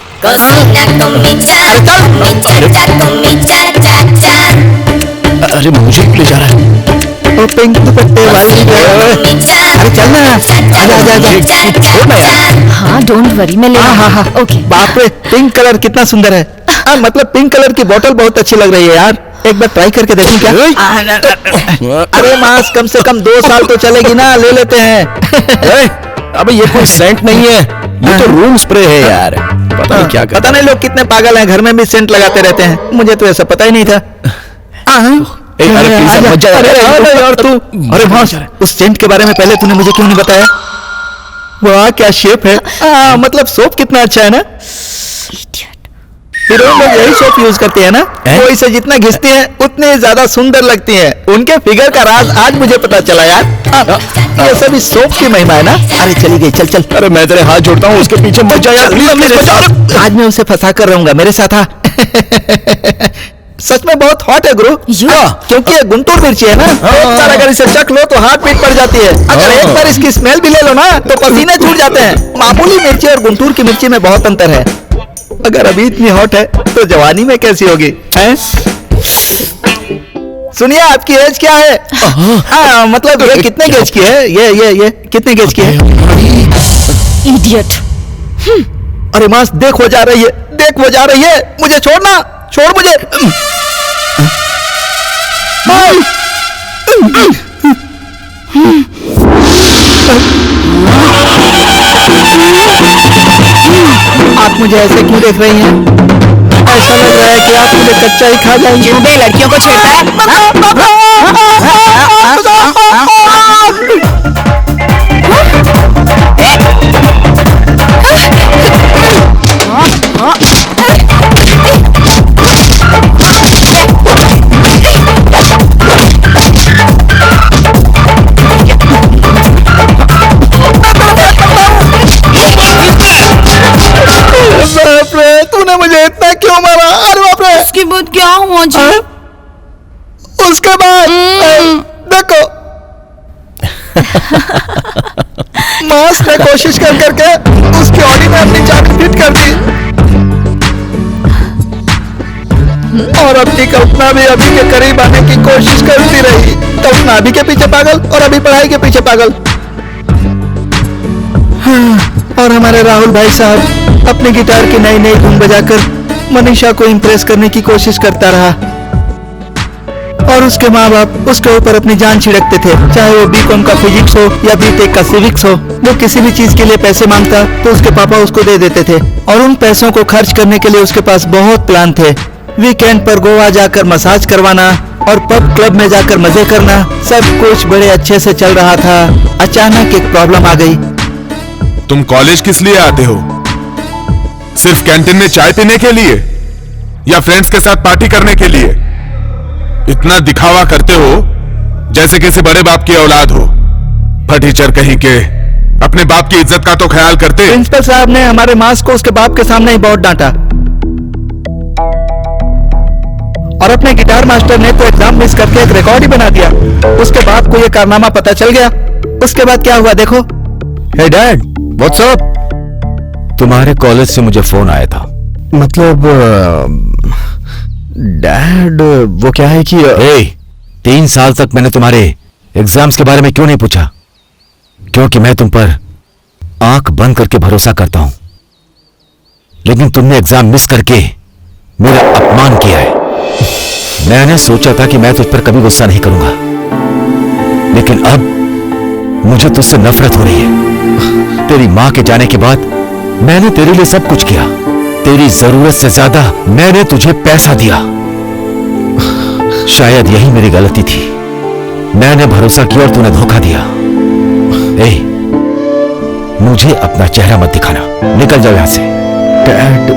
अरे मुझे ले जा रहा है। ओ पिंक दुपट्टे वाली। अरे चल ना, आजा। छोड़ ना यार। हाँ डोंट वरी, मैं ले। हाँ। ओके। बाप रे, पिंक कलर कितना सुंदर है। मतलब पिंक कलर की बोतल बहुत अच्छी लग रही है यार, एक बार ट्राई करके देखूं क्या? अरे मास, कम से कम 2 साल तो चलेगी ना, ले लेते हैं। अबे ये कोई सेंट नहीं है, ये तो रूम स्प्रे है यार। पता नहीं क्या पता नहीं लोग कितने पागल हैं, घर में भी सेंट लगाते रहते हैं, मुझे तो ऐसा पता ही नहीं था। अरे यार तू, अरे बॉस, उस सेंट के बारे में पहले तूने मुझे क्यों नहीं बताया? वाह क्या शेप है। मतलब सोप कितना अच्छा है ना। हीरोइन लोग यही सोप यूज करती है ना, वो इसे जितना घिसती हैं उतनी ज्यादा सुंदर लगती हैं। उनके फिगर का राज आज मुझे पता चला यार। ये सब इस सोप की महिमा है ना। अरे चली गई, चल चल। अरे मैं तेरे हाथ जोड़ता हूँ, उसके पीछे मत जा यार, मेरे साथ। आज मैं उसे फंसा कर रहूंगा, मेरे साथ आ। सच में बहुत हॉट है गुरु, क्योंकि ये गुंटूर मिर्ची है ना। एक बार अगर इसे चख लो तो हार्ट बीट पड़ जाती है। अगर एक बार इसकी स्मेल भी ले लो ना तो पसीने छूट जाते हैं। मामूली मिर्ची और गुंटूर की मिर्ची में बहुत अंतर है। अगर अभी इतनी हॉट है तो जवानी में कैसी होगी हैं? सुनिए, आपकी एज क्या है? हाँ मतलब ये कितने गेज की है? ये कितने गेज की है? इडियट। अरे मास, देख वो जा रही है, देख वो जा रही है। मुझे छोड़ना, छोड़ मुझे। आप मुझे ऐसे क्यों देख रही हैं? ऐसा लग रहा है कि आप मुझे कच्चा ही खा जाएंगे। लड़कियों को छेड़ता है। तूने मुझे इतना क्यों मारा? अरे बाप रे। उसके बाद क्या हुआ जी? उसके बाद देखो मास ने कोशिश कर करके उसकी ऑडी में अपनी चाक फिट कर दी, और अपनी कल्पना भी अभी के करीब आने की कोशिश करती रही। कल्पना अभी के पीछे पागल और अभी पढ़ाई के पीछे पागल। और हमारे राहुल भाई साहब अपनी गिटार की नई नई धुन बजाकर मनीषा को इम्प्रेस करने की कोशिश करता रहा, और उसके माँ बाप उसके ऊपर अपनी जान छिड़कते थे। चाहे वो बीकॉम का फिजिक्स हो या बीटेक का सिविक्स हो, वो किसी भी चीज के लिए पैसे मांगता तो उसके पापा उसको दे देते थे, और उन पैसों को खर्च करने के लिए उसके पास बहुत प्लान थे। वीकेंड पर गोवा जाकर मसाज करवाना और पब क्लब में जाकर मजे करना, सब कुछ बड़े अच्छे से चल रहा था। अचानक एक प्रॉब्लम आ गई। तुम कॉलेज किस लिए आते हो? सिर्फ कैंटीन में चाय पीने के लिए या फ्रेंड्स के साथ पार्टी करने के लिए? इतना दिखावा करते हो जैसे किसी बड़े बाप की औलाद हो। फटीचर कहीं के, अपने बाप की इज्जत का तो ख्याल करते। प्रिंसिपल साहब ने हमारे मास को उसके बाप के सामने ही बहुत डांटा, और अपने गिटार मास्टर ने तो एग्जाम मिस करके एक रिकॉर्ड ही बना दिया। उसके बाप को यह कारनामा पता चल गया। उसके बाद क्या हुआ देखो। हे डैड, व्हाट्स अप? तुम्हारे कॉलेज से मुझे फोन आया था। मतलब डैड, वो क्या है कि 3 साल तक मैंने तुम्हारे एग्जाम्स के बारे में क्यों नहीं पूछा? क्योंकि मैं तुम पर आंख बंद करके भरोसा करता हूं, लेकिन तुमने एग्जाम मिस करके मेरा अपमान किया है। मैंने सोचा था कि मैं तुझ पर कभी गुस्सा नहीं करूंगा, लेकिन अब मुझे तुझसे नफरत हो रही है। तेरी मां के जाने के बाद मैंने तेरे लिए सब कुछ किया। तेरी जरूरत से ज्यादा मैंने तुझे पैसा दिया। शायद यही मेरी गलती थी। मैंने भरोसा किया और तूने धोखा दिया। मुझे अपना चेहरा मत दिखाना। निकल जाओ यहां से। डैड,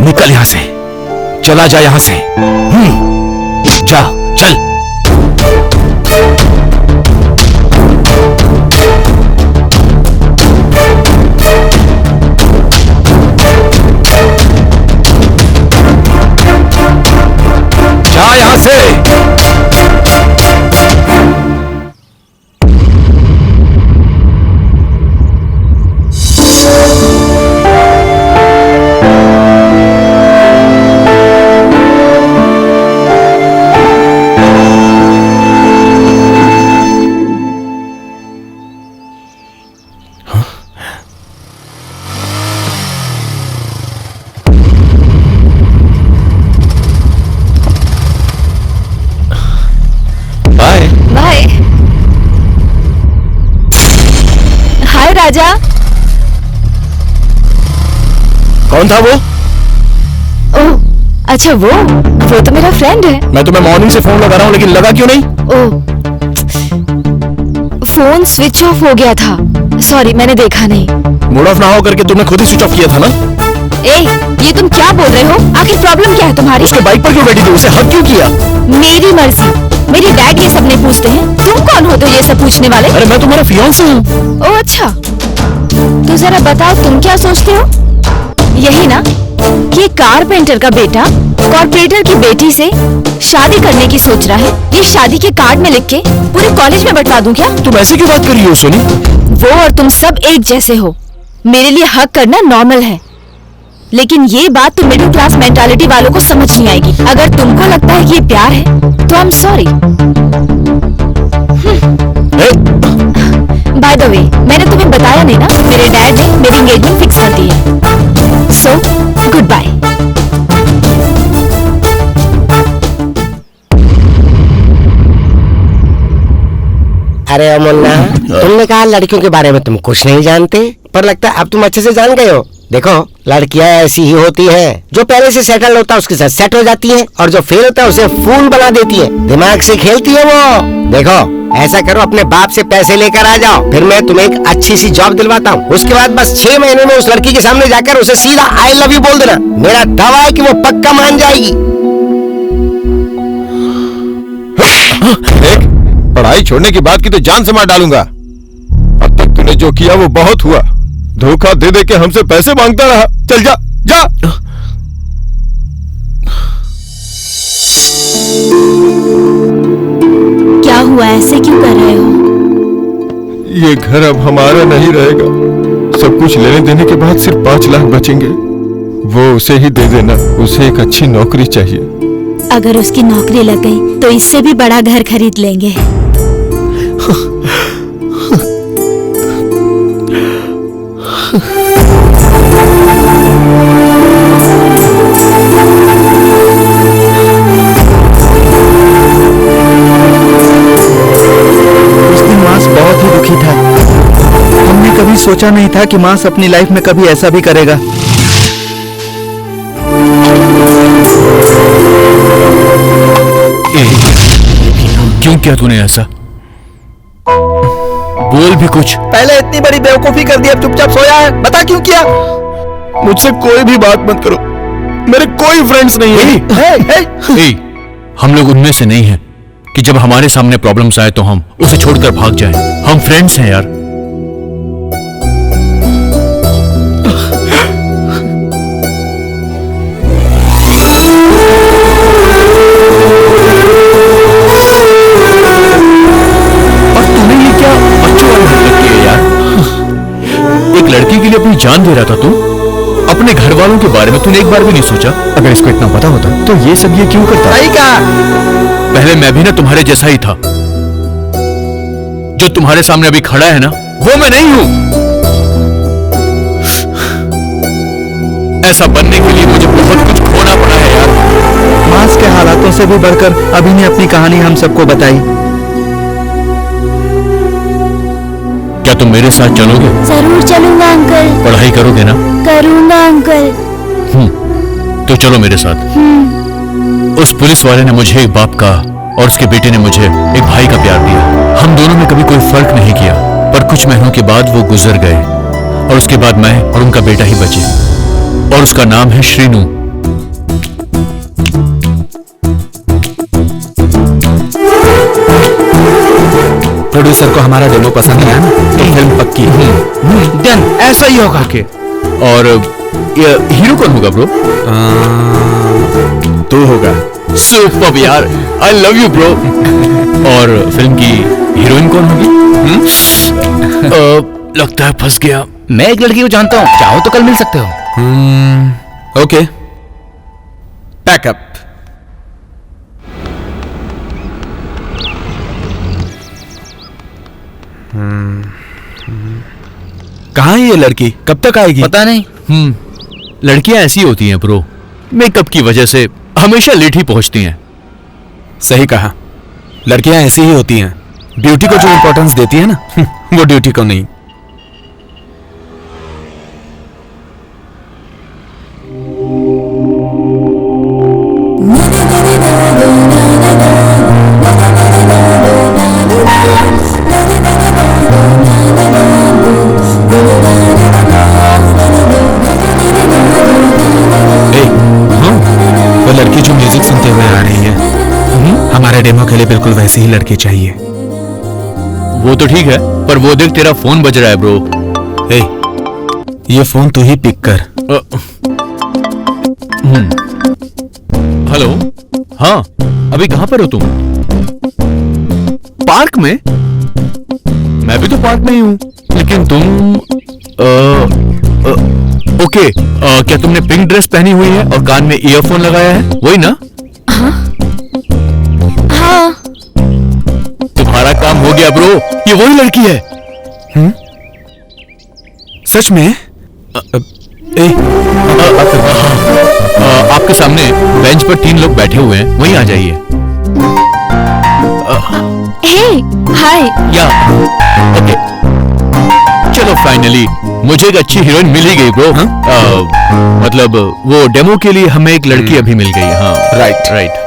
निकल यहां से। चला जा यहां से। जा, चल। जा यहां से। राजा। कौन था वो? ओह, अच्छा वो तो मेरा फ्रेंड है। मैं तुम्हें मॉर्निंग से फोन लगा रहा हूँ, लेकिन लगा क्यों नहीं? ओह, फोन स्विच ऑफ हो गया था। सॉरी, मैंने देखा नहीं। मूड ऑफ ना हो करके तुमने खुद ही स्विच ऑफ किया था ना? ए, ये तुम क्या बोल रहे हो? आखिर प्रॉब्लम क्या है तुम्हारी? उसके बाइक पर क्यों बैठी थी? उसे हक क्यों किया? मेरी मर्जी। मेरे डैड ये सब नहीं पूछते हैं। तुम कौन होते हो ये सब पूछने वाले? अरे मैं तुम्हारा फियांसे हूँ। ओह अच्छा, तो जरा बताओ तुम क्या सोचते हो? यही ना कि कारपेंटर का बेटा कॉर्पोरेटर की बेटी से शादी करने की सोच रहा है। ये शादी के कार्ड में लिख के पूरे कॉलेज में बंटवा दूं क्या? तुम ऐसे क्यों बात कर रही हो सोनी? वो और तुम सब एक जैसे हो। मेरे लिए हक करना नॉर्मल है, लेकिन ये बात तो मिडिल क्लास मेंटालिटी वालों को समझ नहीं आएगी। अगर तुमको लगता है कि ये प्यार है तो I am sorry. By the way, मैंने तुम्हें बताया नहीं ना, मेरे डैड ने मेरी एंगेजमेंट फिक्स कर दी है। So goodbye. अरे अमुन्ना, तुमने कहा लड़कियों के बारे में तुम कुछ नहीं जानते, पर लगता है अब तुम अच्छे से जान गए हो। देखो, लड़कियां ऐसी ही होती हैं, जो पहले से सेटल होता है उसके साथ सेट हो जाती हैं, और जो फेल होता है उसे फूल बना देती है। दिमाग से खेलती है वो। देखो, ऐसा करो, अपने बाप से पैसे लेकर आ जाओ, फिर मैं तुम्हें एक अच्छी सी जॉब दिलवाता हूँ। उसके बाद बस 6 महीने में उस लड़की के सामने जाकर उसे सीधा आई लव यू बोल देना। मेरा दावा है कि वो पक्का मान जाएगी। देख, पढ़ाई छोड़ने की बात की तो जान से मार डालूंगा। अब तक तूने जो किया वो बहुत हुआ। धोखा दे दे के हमसे पैसे मांगता रहा। चल जा जा। क्या हुआ, ऐसे क्यों कर रहे हो? ये घर अब हमारा नहीं रहेगा। सब कुछ लेने देने के बाद सिर्फ 5 लाख बचेंगे। वो उसे ही दे देना। उसे एक अच्छी नौकरी चाहिए। अगर उसकी नौकरी लग गई तो इससे भी बड़ा घर खरीद लेंगे। उस दिन मांस बहुत ही दुखी था। हमने कभी सोचा नहीं था कि मांस अपनी लाइफ में कभी ऐसा भी करेगा। क्यों किया तूने ऐसा? बोल भी कुछ। पहले इतनी बड़ी बेवकूफी कर दी, अब चुपचाप सोया है। बता क्यों किया? मुझसे कोई भी बात मत करो। मेरे कोई फ्रेंड्स नहीं है। हम लोग उनमें से नहीं हैं कि जब हमारे सामने प्रॉब्लम्स आए तो हम उसे छोड़कर भाग जाएं। हम फ्रेंड्स हैं यार। एक लड़की के लिए अपनी जान दे रहा था तू। अपने घर वालों के बारे में तूने एक बार भी नहीं सोचा? अगर इसको इतना पता होता तो ये सब ये क्यों करता? सही कहा। पहले मैं भी ना तुम्हारे जैसा ही था। जो तुम्हारे सामने अभी खड़ा है ना, वो मैं नहीं हूं। ऐसा बनने के लिए मुझे बहुत कुछ खोना पड़ा है यार। मांस के हालातों से भी बढ़कर अभी ने अपनी कहानी हम सबको बताई। क्या तुम मेरे साथ चलोगे? जरूर चलूंगा अंकल। पढ़ाई करोगे ना? करूंगा अंकल। तो चलो मेरे साथ। उस पुलिस वाले ने मुझे एक बाप का और उसके बेटे ने मुझे एक भाई का प्यार दिया। हम दोनों में कभी कोई फर्क नहीं किया, पर कुछ महीनों के बाद वो गुजर गए और उसके बाद मैं और उनका बेटा ही बचे, और उसका नाम है श्रीनू। प्रोड्यूसर को हमारा डेमो पसंद आया ना, तो फिल्म पक्की। डन, ऐसा ही होगा। ओके। और हीरो कौन होगा ब्रो? तू होगा। सुपर यार, आई लव यू ब्रो। और फिल्म की हीरोइन कौन होगी? लगता है फंस गया। मैं एक लड़की को जानता हूँ, चाहो तो कल मिल सकते हो। Okay, pack up. कहाँ है ये लड़की? कब तक आएगी? पता नहीं। लड़कियां ऐसी होती हैं ब्रो, मेकअप की वजह से हमेशा लेट ही पहुंचती हैं। सही कहा, लड़कियां ऐसी ही होती हैं। ड्यूटी को जो इंपॉर्टेंस देती है ना, वो ड्यूटी को नहीं। बिल्कुल वैसी ही लड़की चाहिए। वो तो ठीक है, पर वो देख तेरा फोन बज रहा है ब्रो। ए, ये फोन तू ही पिक कर। हेलो। हाँ, अभी कहाँ पर हो तुम? पार्क में? मैं भी तो पार्क में ही हूँ, लेकिन तुम ओके। क्या तुमने पिंक ड्रेस पहनी हुई है और कान में ईयरफोन लगाया है, वही ना? हाँ। तुम्हारा काम हो गया ब्रो, ये वही लड़की है। सच में? आपके सामने बेंच पर 3 लोग बैठे हुए हैं, वहीं आ जाइए। हे, हाय। या ओके, चलो फाइनली मुझे एक अच्छी हीरोइन मिल ही गई ब्रो। मतलब वो डेमो के लिए हमें एक लड़की अभी मिल गई। हाँ राइट।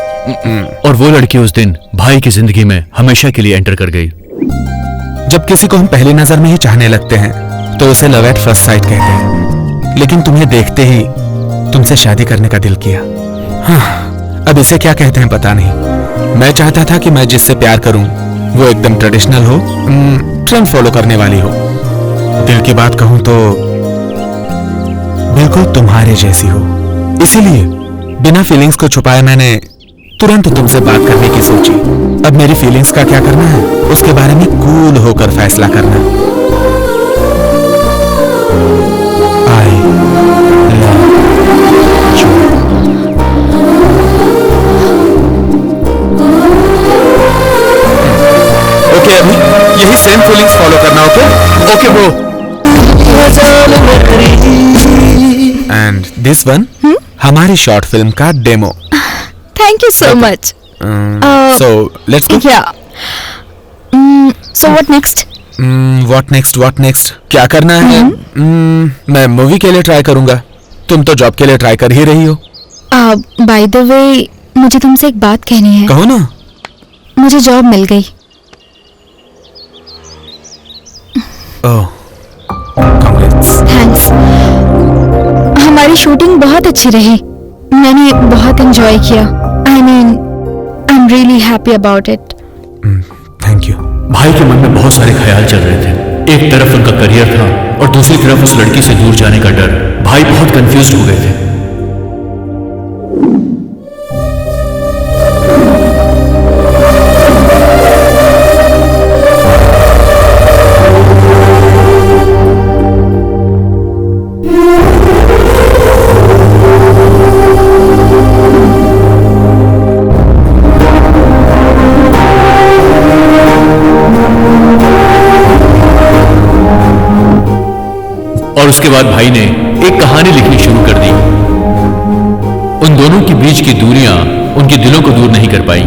और वो लड़की उस दिन भाई की जिंदगी में हमेशा के लिए एंटर कर गई। जब किसी को हम पहली नजर में ही चाहने लगते हैं तो उसे लव एट फर्स्ट साइट कहते हैं, लेकिन तुम्हें देखते ही तुमसे शादी करने का दिल किया। हाँ, अब इसे क्या कहते हैं पता नहीं। मैं चाहता था कि मैं जिससे प्यार करूं वो एकदम ट्रेडिशनल हो, ट्रेंड फॉलो करने वाली हो। दिल की बात कहूं तो बिल्कुल तुम्हारे जैसी हो। इसीलिए बिना फीलिंग्स को छुपाए मैंने तुरंत तुमसे बात करने की सोची। अब मेरी फीलिंग्स का क्या करना है, उसके बारे में कूल होकर फैसला करना। I love you. ओके, अभी यही सेम फीलिंग्स फॉलो करना। Okay okay bro. And this one हमारी शॉर्ट फिल्म का demo. Thank you so much. So let's go. Yeah. So what next? What next? क्या करना है? मैं मूवी के लिए ट्राई करूंगा, तुम तो जॉब के लिए ट्राई कर ही रही हो। By the way, मुझे तुमसे एक बात कहनी है। कहो ना। मुझे जॉब मिल गई। ओह, कांग्रेट्स। थैंक्स। हमारी शूटिंग बहुत अच्छी रही, मैंने बहुत एंजॉय किया। I mean, I'm really happy about it. Thank you. भाई के मन में बहुत सारे ख्याल चल रहे थे। एक तरफ उनका करियर था और दूसरी तरफ उस लड़की से दूर जाने का डर। भाई बहुत कंफ्यूज हो गए थे। और उसके बाद भाई ने एक कहानी लिखनी शुरू कर दी। उन दोनों के बीच की दूरियां उनके दिलों को दूर नहीं कर पाई।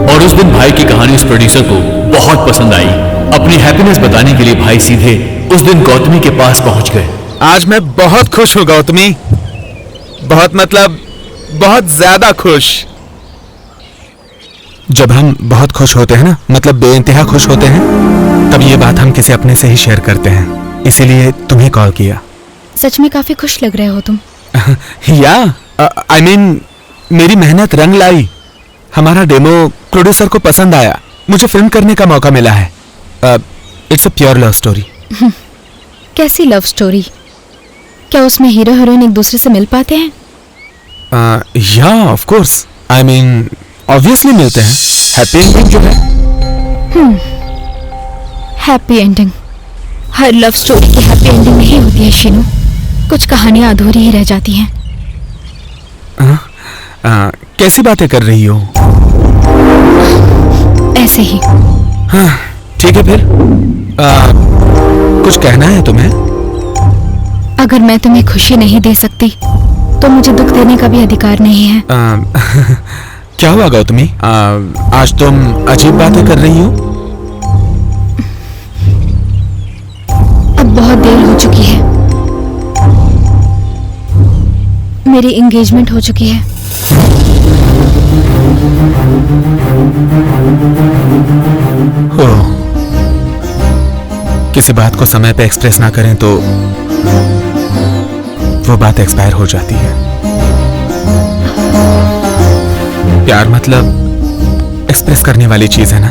और उस दिन भाई की कहानी उस प्रोड्यूसर को बहुत पसंद आई। अपनी हैप्पीनेस बताने के लिए भाई सीधे उस दिन गौतमी के पास पहुंच गए। आज मैं बहुत खुश हूँ गौतमी, बहुत मतलब बहुत ज्यादा खुश। जब हम बहुत खुश होते हैं ना, मतलब बेइंतहा खुश होते हैं, तब ये बात हम किसी अपने से ही शेयर करते हैं। इसीलिए तुम्हें कॉल किया। सच में काफी खुश लग रहे हो तुम। या आई मीन मेरी मेहनत रंग लाई। हमारा डेमो प्रोड्यूसर को पसंद आया, मुझे फिल्म करने का मौका मिला है। It's a pure love story. कैसी लव स्टोरी? क्या उसमें हीरो हीरोइन एक दूसरे से मिल पाते हैं? या of course, I mean obviously मिलते हैं। हैप्पी एंडिंग जो है। Happy ending? हर लव स्टोरी की हैप्पी एंडिंग नहीं होती है शीनू, कुछ कहानियां अधूरी ही रह जाती हैं। कैसी बातें कर रही हो? ऐसे ही। हाँ ठीक है फिर। कुछ कहना है तुम्हें? अगर मैं तुम्हें खुशी नहीं दे सकती तो मुझे दुख देने का भी अधिकार नहीं है। क्या हुआ गौतमी? आज तुम अजीब बातें कर रही हो। अब बहुत देर हो चुकी है, मेरी एंगेजमेंट हो चुकी है। किसी बात को समय पे एक्सप्रेस ना करें तो वो बात एक्सपायर हो जाती है। प्यार मतलब एक्सप्रेस करने वाली चीज है ना,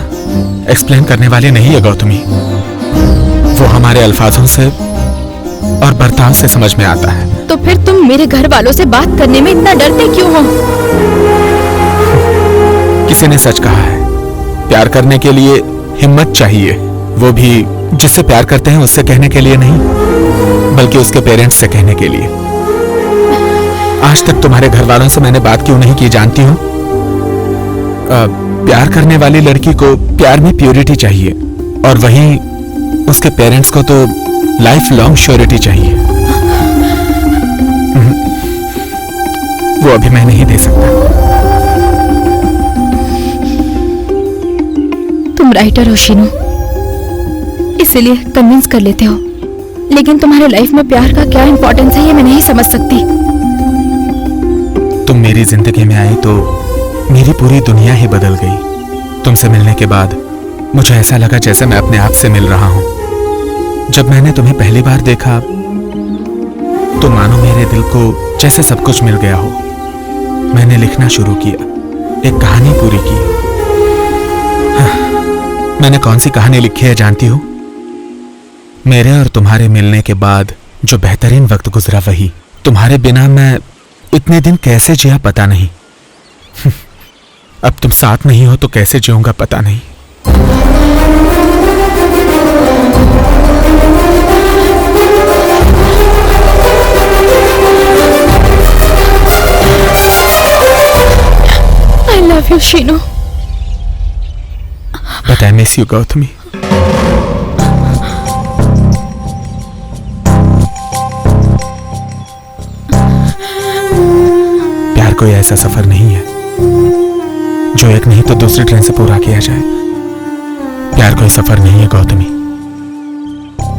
एक्सप्लेन करने वाली नहीं है गौतमी। वो हमारे अल्फाजों से और बर्ताव से समझ में आता है। तो फिर तुम मेरे घर वालों से बात करने में इतना डरते क्यों हो? किसी ने सच कहा है, प्यार करने के लिए हिम्मत चाहिए, वो भी जिससे प्यार करते हैं उससे कहने के लिए नहीं, बल्कि उसके पेरेंट्स से कहने के लिए। आज तक तुम्हारे घर वालों से मैंने बात क्यों नहीं की जानती हूँ? प्यार करने वाली लड़की को प्यार में प्योरिटी चाहिए, और वहीं उसके पेरेंट्स को तो लाइफ लॉन्ग श्योरिटी चाहिए। वो अभी मैं नहीं दे सकता। तुम राइटर हो शीनू, इसीलिए कन्विंस कर लेते हो, लेकिन तुम्हारे लाइफ में प्यार का क्या इंपॉर्टेंस है ये मैं नहीं समझ सकती। तुम मेरी जिंदगी में आई तो मेरी पूरी दुनिया ही बदल गई। तुमसे मिलने के बाद मुझे ऐसा लगा जैसे मैं अपने आप से मिल रहा हूं। जब मैंने तुम्हें पहली बार देखा तो मानो मेरे दिल को जैसे सब कुछ मिल गया हो। मैंने लिखना शुरू किया, एक कहानी पूरी की। मैंने कौन सी कहानी लिखी है जानती हो? मेरे और तुम्हारे मिलने के बाद जो बेहतरीन वक्त गुजरा वही। तुम्हारे बिना मैं इतने दिन कैसे जिया पता नहीं। अब तुम साथ नहीं हो तो कैसे जीऊंगा पता नहीं। I love you, Sheenu. But I miss you, Gautami. प्यार कोई ऐसा सफर नहीं है जो एक नहीं तो दूसरी ट्रेन से पूरा किया जाए। प्यार कोई सफर नहीं है गौतमी,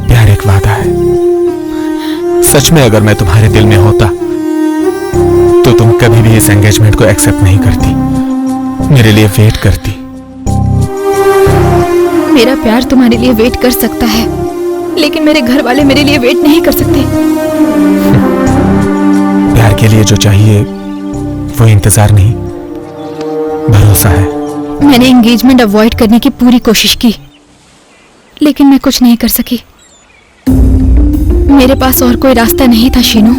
प्यार एक वादा है। सच में अगर मैं तुम्हारे दिल में होता तो तुम कभी भी इस एंगेजमेंट को एक्सेप्ट नहीं करती, मेरे लिए वेट करती। मेरा प्यार तुम्हारे लिए वेट कर सकता है, लेकिन मेरे घर वाले मेरे लिए वेट नहीं कर सकते। प्यार के लिए जो चाहिए वो इंतजार नहीं, भरोसा है। मैंने एंगेजमेंट अवॉइड करने की पूरी कोशिश की, लेकिन मैं कुछ नहीं कर सकी। मेरे पास और कोई रास्ता नहीं था शीनू,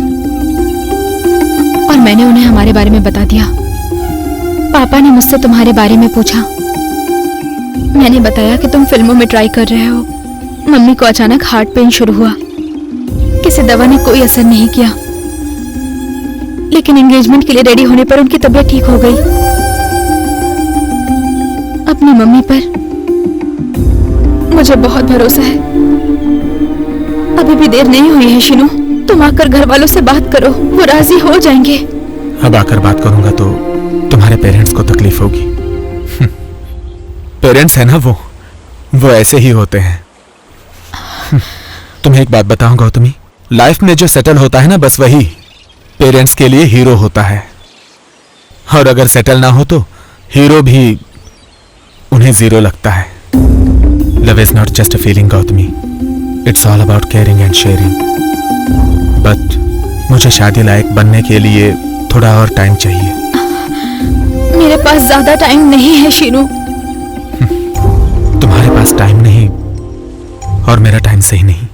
और मैंने उन्हें हमारे बारे में बता दिया। पापा ने मुझसे तुम्हारे बारे में पूछा। मैंने बताया कि तुम फिल्मों में ट्राई कर रहे हो। मम्मी को अचानक हार्ट पेन शुरू हुआ, किसी दवा ने कोई असर नहीं किया, लेकिन एंगेजमेंट के लिए रेडी होने पर उनकी तबीयत ठीक हो गई। अपनी मम्मी पर मुझे बहुत भरोसा है। अभी भी देर नहीं हुई है शीनू, तुम आकर घर वालों से बात करो, वो राजी हो जाएंगे। अब आकर बात करूंगा तो तुम्हारे पेरेंट्स को तकलीफ होगी। पेरेंट्स है ना वो ऐसे ही होते हैं। तुम्हें एक बात बताऊं गौतमी, लाइफ में जो सेटल होता है ना बस वही पेरेंट्स के लिए हीरो होता है, और अगर सेटल ना हो तो हीरो भी उन्हें जीरो लगता है। Love is not just a feeling Gautami, it's all about caring and sharing. But मुझे शादी लायक बनने के लिए थोड़ा और टाइम चाहिए। मेरे पास ज्यादा टाइम नहीं है शीनू। तुम्हारे पास टाइम नहीं और मेरा टाइम सही नहीं,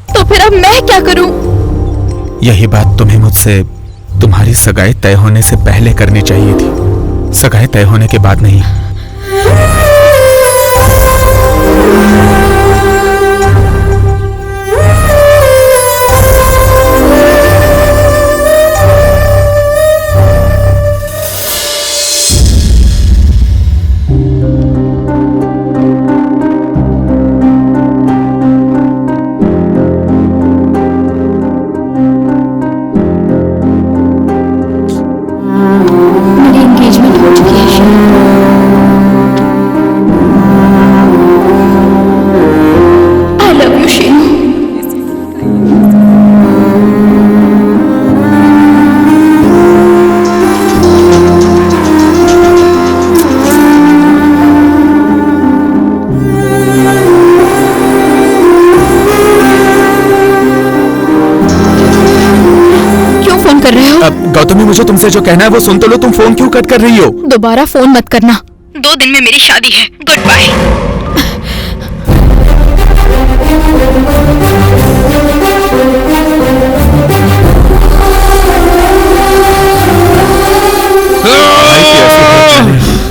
तो फिर अब मैं क्या करूं? यही बात तुम्हें मुझसे तुम्हारी सगाई तय होने से पहले करनी चाहिए थी, सगाई तय होने के बाद नहीं। तुम्हें मुझे तुमसे जो कहना है वो सुन तो लो। तुम फोन क्यों कट कर रही हो? दोबारा फोन मत करना। 2 दिन में मेरी शादी है। Goodbye.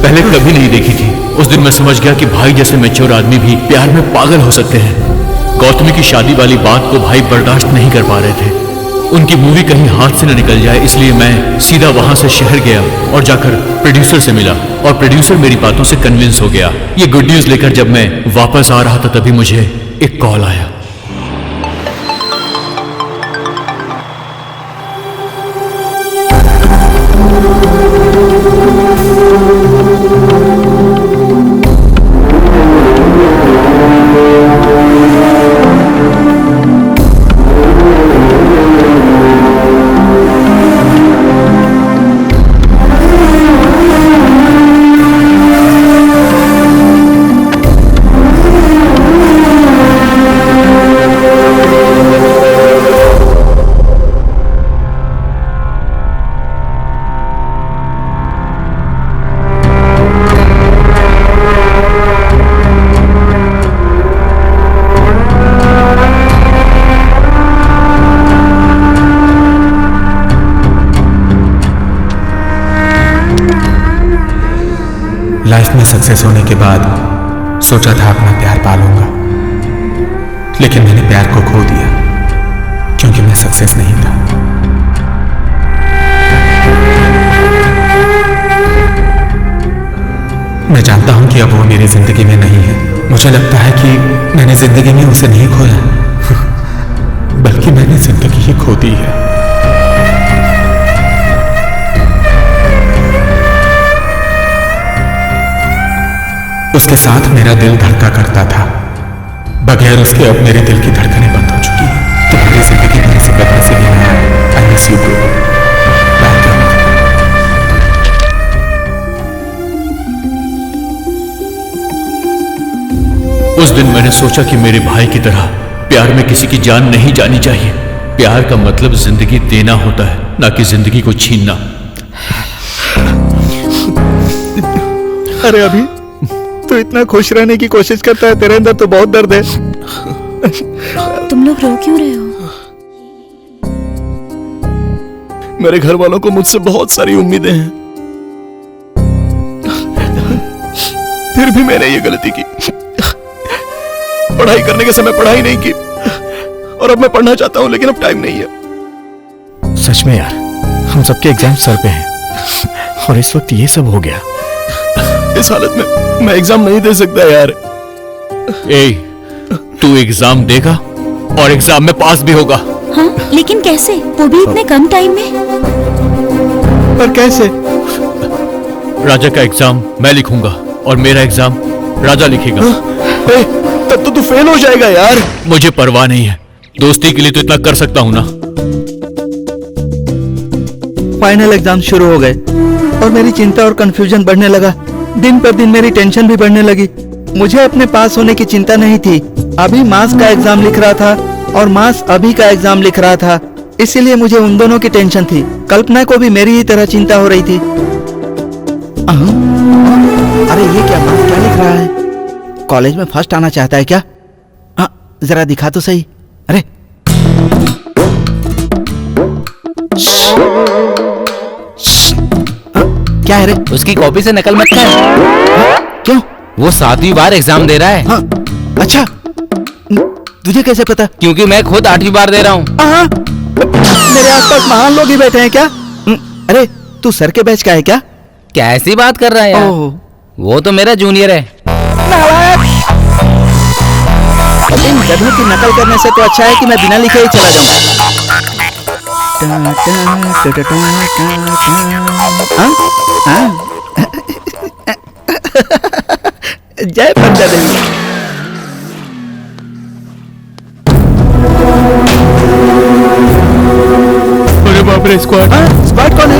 पहले कभी नहीं देखी थी। उस दिन मैं समझ गया कि भाई जैसे मैच्योर आदमी भी प्यार में पागल हो सकते हैं। गौतमी की शादी वाली बात को भाई बर्दाश्त नहीं कर पा रहे थे। उनकी मूवी कहीं हाथ से न निकल जाए, इसलिए मैं सीधा वहां से शहर गया और जाकर प्रोड्यूसर से मिला और प्रोड्यूसर मेरी बातों से कन्विंस हो गया। ये गुड न्यूज लेकर जब मैं वापस आ रहा था तभी मुझे एक कॉल आया। लाइफ में सक्सेस होने के बाद सोचा था अपना प्यार पालूंगा, लेकिन मैंने प्यार को खो दिया क्योंकि मैं सक्सेस नहीं था। मैं जानता हूं कि अब वो मेरी जिंदगी में नहीं है। मुझे लगता है कि मैंने जिंदगी में उसे नहीं खोया, बल्कि मैंने जिंदगी ही खो दी है। उसके साथ मेरा दिल धड़का करता था, बगैर उसके अब मेरे दिल की धड़कनें बंद हो चुकी हैं। तुम्हारी जिंदगी में इसे कभी से नहीं आया। आई मिस यू ब्रो। उस दिन मैंने सोचा कि मेरे भाई की तरह प्यार में किसी की जान नहीं जानी चाहिए। प्यार का मतलब जिंदगी देना होता है, ना कि जिंदगी को छीनना। अरे अभी तो इतना खुश रहने की कोशिश करता है, तेरे अंदर तो बहुत दर्द है। तुम लोग रो क्यों रहे हो? मेरे घर वालों को मुझसे बहुत सारी उम्मीदें हैं, फिर भी मैंने ये गलती की। पढ़ाई करने के समय पढ़ाई नहीं की और अब मैं पढ़ना चाहता हूं लेकिन अब टाइम नहीं है। सच में यार, हम सबके एग्जाम सर पे हैं और इस वक्त ये सब हो गया। इस हालत में मैं एग्जाम नहीं दे सकता यार। तू एग्जाम देगा और एग्जाम में पास भी होगा। हाँ, लेकिन कैसे? वो भी इतने कम टाइम में। पर कैसे? राजा का एग्जाम मैं लिखूंगा और मेरा एग्जाम राजा लिखेगा। तब तो तू फेल हो जाएगा यार। मुझे परवाह नहीं है, दोस्ती के लिए तो इतना कर सकता हूं ना। फाइनल एग्जाम शुरू हो गए और मेरी चिंता और कंफ्यूजन बढ़ने लगा। दिन पर दिन मेरी टेंशन भी बढ़ने लगी। मुझे अपने पास होने की चिंता नहीं थी। अभी मास का एग्जाम लिख रहा था और मास अभी का एग्जाम लिख रहा था, इसीलिए मुझे उन दोनों की टेंशन थी। कल्पना को भी मेरी ही तरह चिंता हो रही थी। अरे ये क्या मास क्या लिख रहा है? कॉलेज में फर्स्ट आना चाहता है क्या? जरा दिखा तो सही। अरे क्या है रे? उसकी कॉपी से नकल मत कर। क्यों? वो 7वीं बार एग्जाम दे रहा है। हाँ, अच्छा, तुझे कैसे पता? क्योंकि मैं खुद 8वीं बार दे रहा हूँ। मेरे आसपास महान लोग ही बैठे हैं क्या? अरे तू सर के बैच का है क्या? कैसी बात कर रहा है यार? वो तो मेरा जूनियर है। इन गधों की नकल करने से तो अच्छा है कि मैं बिना लिखे ही चला जाऊं। जय पंजा देवी। अरे बाप रे, स्क्वाड। स्क्वाड कौन है?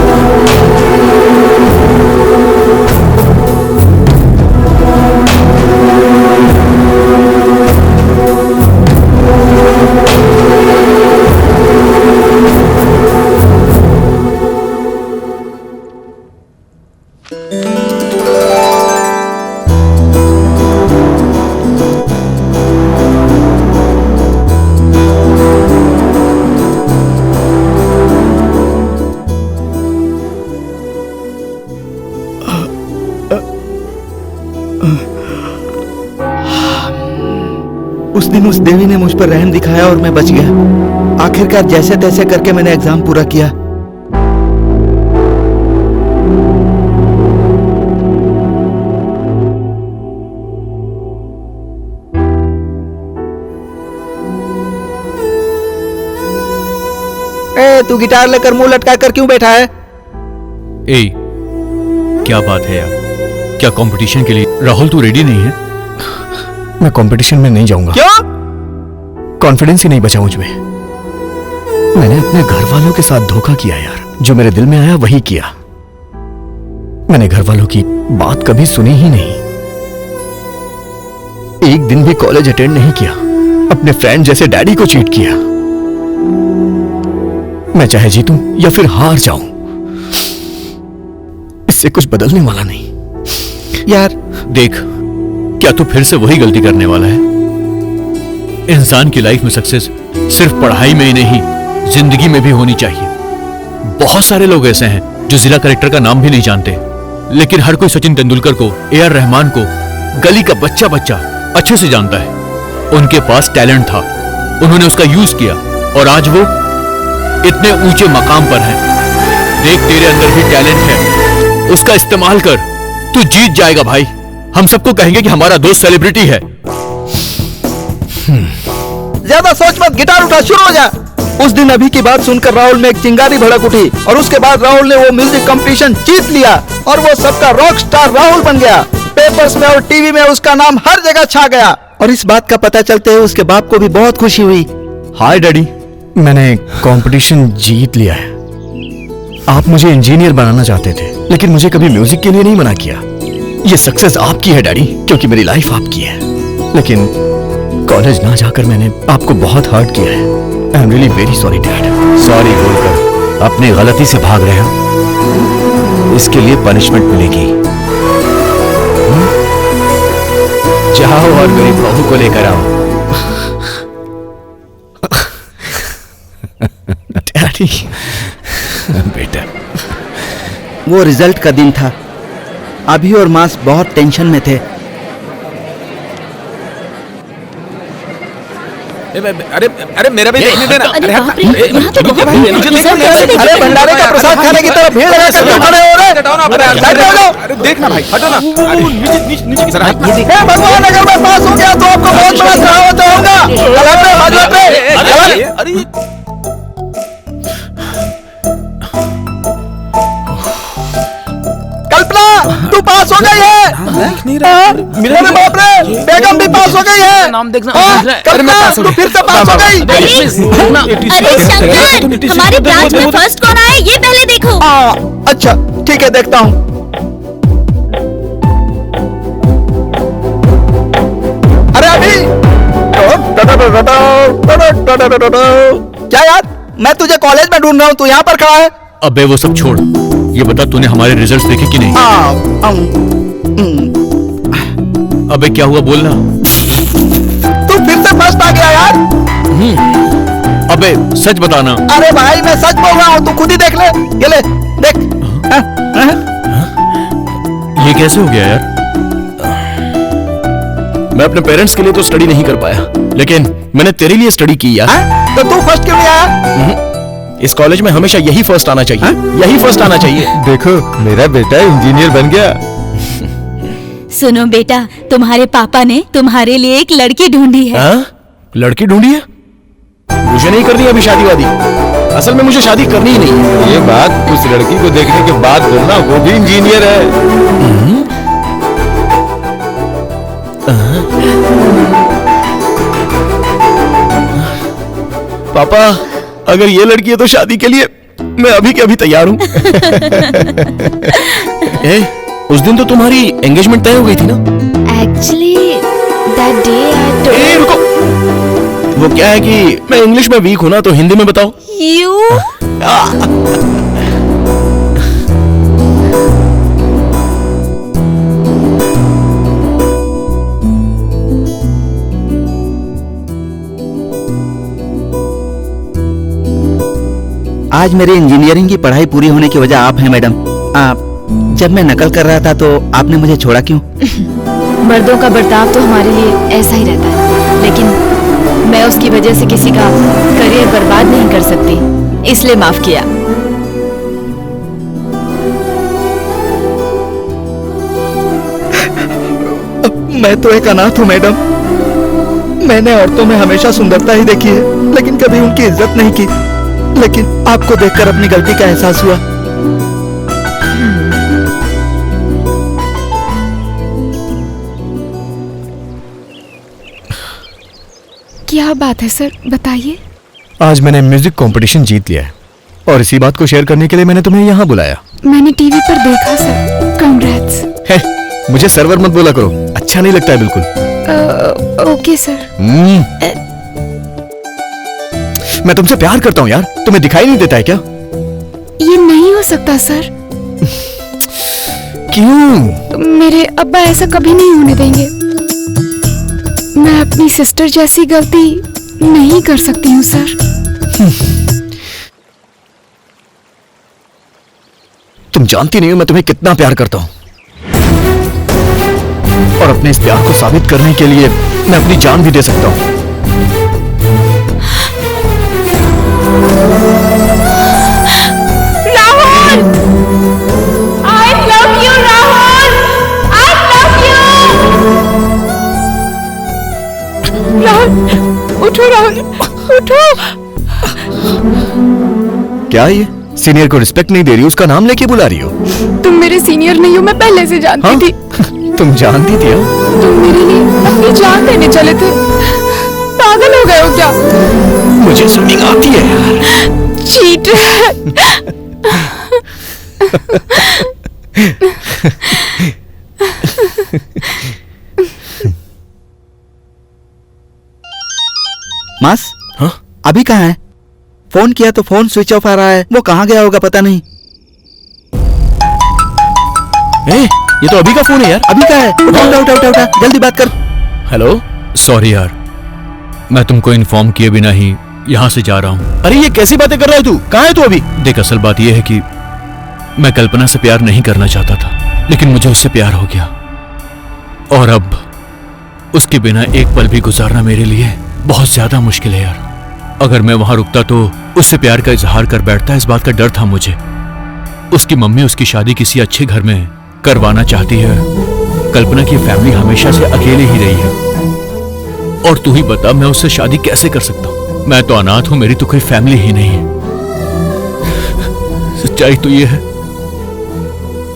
उस दिन उस देवी ने मुझ पर रहम दिखाया और मैं बच गया। आखिरकार जैसे तैसे करके मैंने एग्जाम पूरा किया। ए, तू गिटार लेकर मुंह लटका कर क्यों बैठा है? ए, क्या बात है यार? क्या कंपटीशन के लिए राहुल तू रेडी नहीं है? मैं कंपटीशन में नहीं जाऊंगा। क्यों? कॉन्फिडेंस ही नहीं बचा मुझ में। मैंने अपने घर वालों के साथ धोखा किया यार। जो मेरे दिल में आया वही किया। मैंने घर वालों की बात कभी सुनी ही नहीं। एक दिन भी कॉलेज अटेंड नहीं किया। अपने फ्रेंड जैसे डैडी को चीट किया। मैं चाहे जीतूं या फिर हार जाऊं, इससे कुछ बदलने वाला नहीं। यार देख, क्या तू फिर से वही गलती करने वाला है? इंसान की लाइफ में सक्सेस सिर्फ पढ़ाई में ही नहीं, जिंदगी में भी होनी चाहिए। बहुत सारे लोग ऐसे हैं जो जिला कलेक्टर का नाम भी नहीं जानते, लेकिन हर कोई सचिन तेंदुलकर को, ए.आर. रहमान को गली का बच्चा बच्चा अच्छे से जानता है। उनके पास टैलेंट था, उन्होंने उसका यूज किया और आज वो इतने ऊंचे मकाम पर हैं। देख, तेरे अंदर भी टैलेंट है, उसका इस्तेमाल कर। तू जीत जाएगा भाई। हम सबको कहेंगे कि हमारा दोस्त सेलिब्रिटी है। ज्यादा सोच मत, गिटार उठा, शुरू हो जा। उस दिन अभी की बात सुनकर राहुल में एक चिंगारी भड़क उठी और उसके बाद राहुल ने वो म्यूजिक कंपटीशन जीत लिया और वो सबका रॉक स्टार राहुल बन गया। पेपर्स में और टीवी में उसका नाम हर जगह छा गया और इस बात का पता चलते हुए उसके बाप को भी बहुत खुशी हुई। हाय डैडी, मैंने कंपटीशन जीत लिया है। आप मुझे इंजीनियर बनाना चाहते थे, लेकिन मुझे कभी म्यूजिक के लिए नहीं मना किया। ये सक्सेस आपकी है डैडी, क्योंकि मेरी लाइफ आपकी है। लेकिन कॉलेज ना जाकर मैंने आपको बहुत हर्ट किया है। I am really very sorry dad. Sorry बोलकर अपनी गलती से भाग रहे हो, इसके लिए पनिशमेंट मिलेगी। जाओ और मेरी बहू को लेकर आओ। डैडी। बेटा, वो रिजल्ट का दिन था। अभी और मास बहुत टेंशन में थे। अरे मेरा भी देखने देना। अरे बाप रे, यहाँ तो बहुत भीड़ है। अरे भंडारे का प्रसाद खाने की तरफ भीड़ लगा कर क्यों खड़े हो रहे? अरे देखना भाई, हटो ना। नीचे जरा ये देख। भगवान, अगर मैं पास हो गया तो आपको बहुत बड़ा सहावत होगा। अरे कल्पना, तू पास हो गई है। मेरे बाप रे, बेगम भी पास हो गई है। नाम देखना। कल्पना, तू फिर से पास हो गई। अरे शंकर, हमारे ब्रांच में फर्स्ट कौन आया ये पहले देखो। अच्छा ठीक है, देखता हूँ। अरे अभी क्या यार, मैं तुझे कॉलेज में ढूंढ रहा हूँ, तू यहाँ पर खड़ा है। अबे वो सब छोड़, ये बता तूने हमारे रिजल्ट्स देखे कि नहीं? अबे क्या हुआ, बोलना। तू फिर से फर्स्ट आ गया यार। अबे सच बताना। अरे भाई मैं सच बोल रहा हूँ, तू खुद ही देख ले। ये ले देख। ये कैसे हो गया यार? मैं अपने पेरेंट्स के लिए तो स्टडी नहीं कर पाया, लेकिन मैंने तेरे लिए स्टडी की यार। तो तू फर्स्ट क्यों नहीं आया? इस कॉलेज में हमेशा यही फर्स्ट आना चाहिए। यही फर्स्ट आना चाहिए। देखो, मेरा बेटा इंजीनियर बन गया। सुनो बेटा, तुम्हारे पापा ने तुम्हारे लिए एक लड़की ढूंढी है। हाँ? लड़की ढूंढी है? मुझे नहीं करनी अभी शादी वादी। असल में मुझे शादी करनी ही नहीं है। ये बात उस लड़की को देखने के बाद बोलना, वो भी इंजीनियर है। पापा, अगर ये लड़की है तो शादी के लिए मैं अभी के अभी तैयार हूँ। उस दिन तो तुम्हारी एंगेजमेंट तय हो गई थी ना? Actually, that day I told... रुको, वो क्या है कि मैं इंग्लिश में वीक हूँ ना, तो हिंदी में बताओ। आज मेरी इंजीनियरिंग की पढ़ाई पूरी होने की वजह आप हैं मैडम। जब मैं नकल कर रहा था तो आपने मुझे छोड़ा क्यों? मर्दों का बर्ताव तो हमारे लिए ऐसा ही रहता है, लेकिन मैं उसकी वजह से किसी का करियर बर्बाद नहीं कर सकती, इसलिए माफ किया। मैं तो एक अनाथ हूँ मैडम। मैंने औरतों में हमेशा सुंदरता ही देखी है, लेकिन कभी उनकी इज्जत नहीं की। लेकिन आपको देखकर अपनी गलती का एहसास हुआ। क्या बात है सर, बताइए। आज मैंने म्यूजिक कंपटीशन जीत लिया है और इसी बात को शेयर करने के लिए मैंने तुम्हें यहाँ बुलाया। मैंने टीवी पर देखा सर। कांग्रेट्स। है, मुझे सर्वर मत बोला करो, अच्छा नहीं लगता है बिल्कुल। Okay sir. मैं तुमसे प्यार करता हूँ यार, तुम्हें दिखाई नहीं देता है क्या? ये नहीं हो सकता सर। क्यों? मेरे अब्बा ऐसा कभी नहीं होने देंगे। मैं अपनी सिस्टर जैसी गलती नहीं कर सकती हूँ सर। तुम जानती नहीं हो मैं तुम्हें कितना प्यार करता हूँ, और अपने इस प्यार को साबित करने के लिए मैं अपनी जान भी दे सकता हूँ। Rahul! I love you, Rahul! I love you! Rahul, उठो राहुल, उठो! क्या ये सीनियर को रिस्पेक्ट नहीं दे रही, उसका नाम लेके बुला रही हो? तुम मेरे सीनियर नहीं हो, मैं पहले से जानती थी। तुम जानती थी? तुम मेरे लिए अपनी जान देने चले थे। पागल हो गए हो क्या? मुझे स्विमिंग आती है यार। चीटर! मास, अभी कहाँ है? फोन किया तो फोन स्विच ऑफ आ रहा है। वो कहाँ गया होगा पता नहीं। ये तो अभी का फोन है यार। अभी का है? उठा, जल्दी बात कर। हेलो, सॉरी यार, मैं तुमको इन्फॉर्म किए बिना ही यहाँ से जा रहा हूँ। अरे ये कैसी बातें कर रहा है तू? कहाँ है तू अभी? देख, असल बात यह है कि मैं कल्पना से प्यार नहीं करना चाहता था, लेकिन मुझे उससे प्यार हो गया, और अब उसके बिना एक पल भी गुजारना मेरे लिए बहुत ज्यादा मुश्किल है यार। अगर मैं वहां रुकता तो उससे प्यार का इजहार कर बैठता, इस बात का डर था मुझे। उसकी मम्मी उसकी शादी किसी अच्छे घर में करवाना चाहती है। कल्पना की फैमिली हमेशा से अकेले ही रही है, और तू ही बता मैं उससे शादी कैसे कर सकता हूं? मैं तो अनाथ हूं, मेरी तो कोई फैमिली ही नहीं है। सच्चाई तो यह है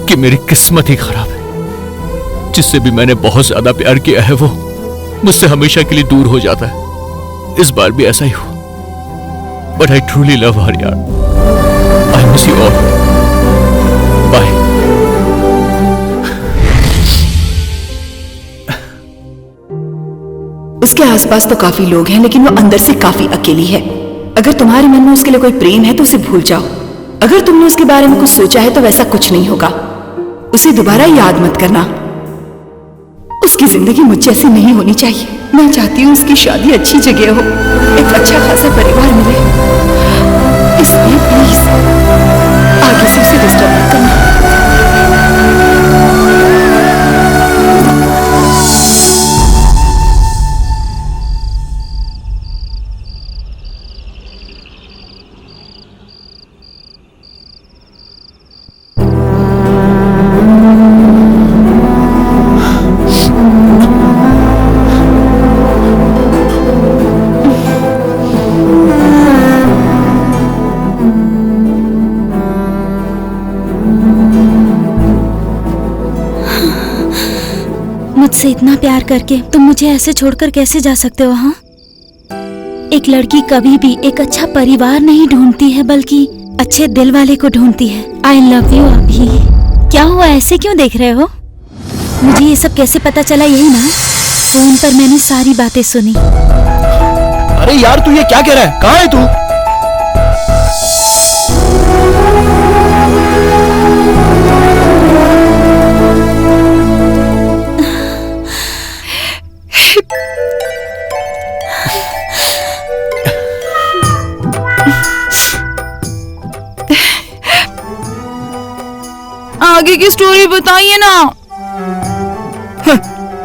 कि मेरी किस्मत ही खराब है। जिससे भी मैंने बहुत ज्यादा प्यार किया है वो मुझसे हमेशा के लिए दूर हो जाता है। इस बार भी ऐसा ही हुआ। But I truly love her यार। I miss you all. Bye. उसके आसपास तो काफी लोग हैं, लेकिन वो अंदर से काफी अकेली है। अगर तुम्हारे मन में उसके लिए कोई प्रेम है तो उसे भूल जाओ। अगर तुमने उसके बारे में कुछ सोचा है तो वैसा कुछ नहीं होगा। उसे दोबारा याद मत करना। उसकी जिंदगी मुझ जैसी नहीं होनी चाहिए। मैं चाहती हूँ उसकी शादी अच्छी जगह हो, एक अच्छा खासा परिवार मिले। इसलिए प्लीज आगे से उसे डिस्टर्ब मत करना। मुझसे इतना प्यार करके तुम मुझे ऐसे छोड़कर कैसे जा सकते हो? हाँ, एक लड़की कभी भी एक अच्छा परिवार नहीं ढूंढती है, बल्कि अच्छे दिल वाले को ढूंढती है। आई लव यू अभी। क्या हुआ, ऐसे क्यों देख रहे हो? मुझे ये सब कैसे पता चला? यही ना, फोन पर मैंने सारी बातें सुनी। अरे यार तू ये क्या कह रहा है? कहाँ है तू? आगे की स्टोरी बताइए ना।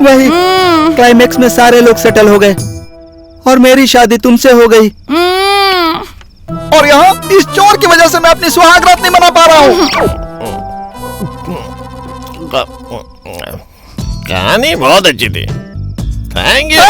वही क्लाइमेक्स में सारे लोग सेटल हो गए और मेरी शादी तुमसे हो गई। और यहाँ इस चोर की वजह से मैं अपनी सुहाग रात नहीं मना पा रहा हूँ। कहानी बहुत अच्छी थी। Thank you.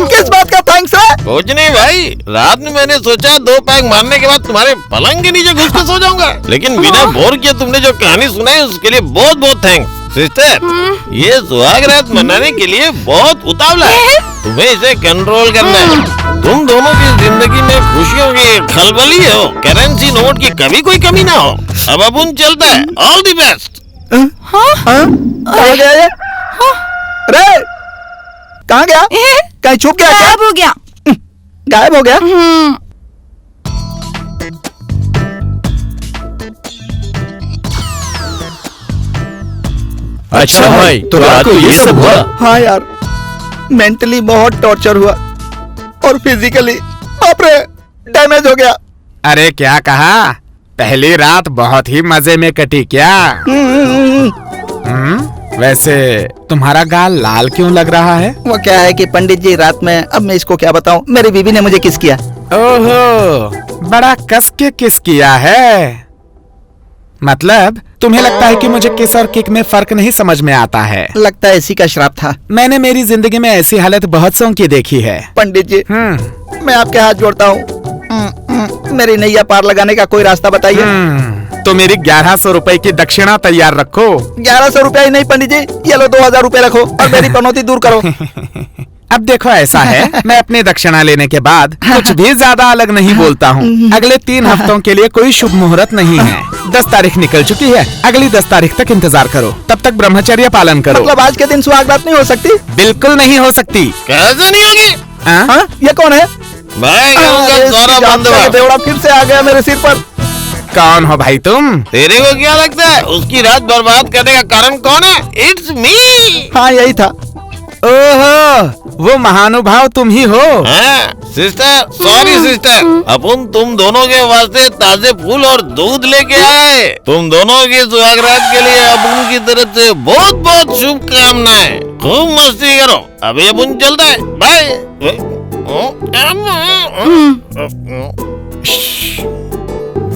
किस बात का थैंक्स है? कुछ नहीं भाई, रात में मैंने सोचा 2 पैग मारने के बाद तुम्हारे पलंग के नीचे घुस के सो जाऊंगा, लेकिन बिना बोर किए तुमने जो कहानी सुनाई उसके लिए बहुत बहुत थैंक्स सिस्टर। ये सुहाग रात मनाने के लिए बहुत उतावला है, तुम्हें इसे कंट्रोल करना है। तुम दोनों की जिंदगी में खुशियों की खलबली हो, करेंसी नोट की कभी कोई कमी ना हो। अब अपन चलता है। All the best. कहाँ गया ये? अरे कहाँ गया? कहीं छुप गया? गायब हो गया। गायब हो गया? अच्छा भाई, तो रात को ये सब हुआ? हाँ यार, मेंटली बहुत टॉर्चर हुआ और फिजिकली बाप रे डैमेज हो गया। अरे क्या कहा? पहली रात बहुत ही मजे में कटी क्या? वैसे तुम्हारा गाल लाल क्यों लग रहा है? वो क्या है कि पंडित जी रात में, अब मैं इसको क्या बताऊं, मेरी बीवी ने मुझे किस किया। ओहो, बड़ा कस के किस किया है। मतलब तुम्हें लगता है कि मुझे किस और किक में फर्क नहीं समझ में आता है? लगता है इसी का श्राप था। मैंने मेरी जिंदगी में ऐसी हालत बहुत सौ की देखी है। पंडित जी मैं आपके हाथ जोड़ता हूँ, मेरी नैया पार लगाने का कोई रास्ता बताइए। तो मेरी 1100 रुपए की दक्षिणा तैयार रखो। 1100 रुपया ही नहीं पंडित जी, ये लो 2000 रुपए रखो और मेरी पनौती दूर करो। अब देखो ऐसा है, मैं अपनी दक्षिणा लेने के बाद कुछ भी ज्यादा अलग नहीं बोलता हूँ। अगले 3 हफ्तों के लिए कोई शुभ मुहूर्त नहीं है। 10 तारीख निकल चुकी है, अगली 10 तारीख तक इंतजार करो, तब तक ब्रह्मचर्य पालन करो। मतलब आज के दिन सुहाग रात नहीं हो सकती? बिल्कुल नहीं हो सकती। कैसे नहीं होगी? ये कौन है? मैं देवड़ा फिर से आ गया मेरे सिर पर। कौन हो भाई तुम? तेरे को क्या लगता है उसकी रात बर्बाद करने का कारण कौन है? It's me. हाँ यही था। ओहो, वो महानुभाव तुम ही हो। हाँ, सिस्टर, सॉरी सिस्टर, अपन तुम दोनों के वास्ते ताजे फूल और दूध लेके आए। तुम दोनों की सुहाग रात के लिए अपन की तरफ से बहुत बहुत शुभकामनाएं। खूब मस्ती करो। अभी अपन चलता है। बाय।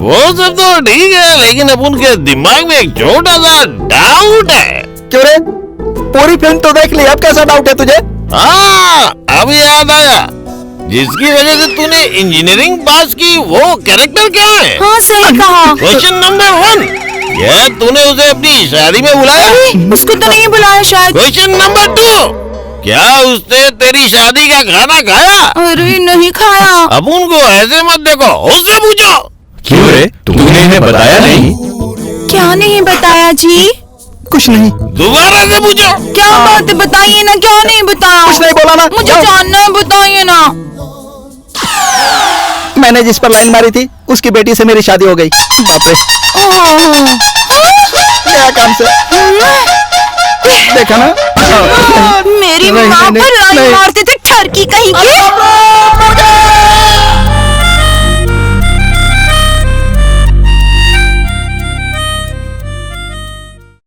वो सब तो ठीक है, लेकिन अपन के दिमाग में एक छोटा सा डाउट है। क्यों रे? पूरी फिल्म तो देख ली, अब कैसा डाउट है तुझे? हाँ, अब याद आया। जिसकी वजह से तूने इंजीनियरिंग पास की, वो कैरेक्टर क्या है? हाँ सही कहा। क्वेश्चन नंबर 1, क्या तूने उसे अपनी शादी में बुलाया? उसको तो नहीं बुलाया शायद। क्वेश्चन नंबर 2, क्या उसने तेरी शादी का खाना खाया? अरे नहीं खाया। अब उनको ऐसे मत देखो, उससे पूछो। क्यों रे, तुमने इन्हें बताया नहीं? क्या नहीं बताया जी? कुछ नहीं। दोबारा से पूछो। क्या बात है, बताइए ना, क्या नहीं बताया? कुछ नहीं बोला ना। मुझे जानना है, बताइए ना। मैंने जिस पर लाइन मारी थी उसकी बेटी से मेरी शादी हो गई। बाप रे, क्या काम से देखा ना? मेरी माँ पर लाइन मारते थे ठरकी कहीं के।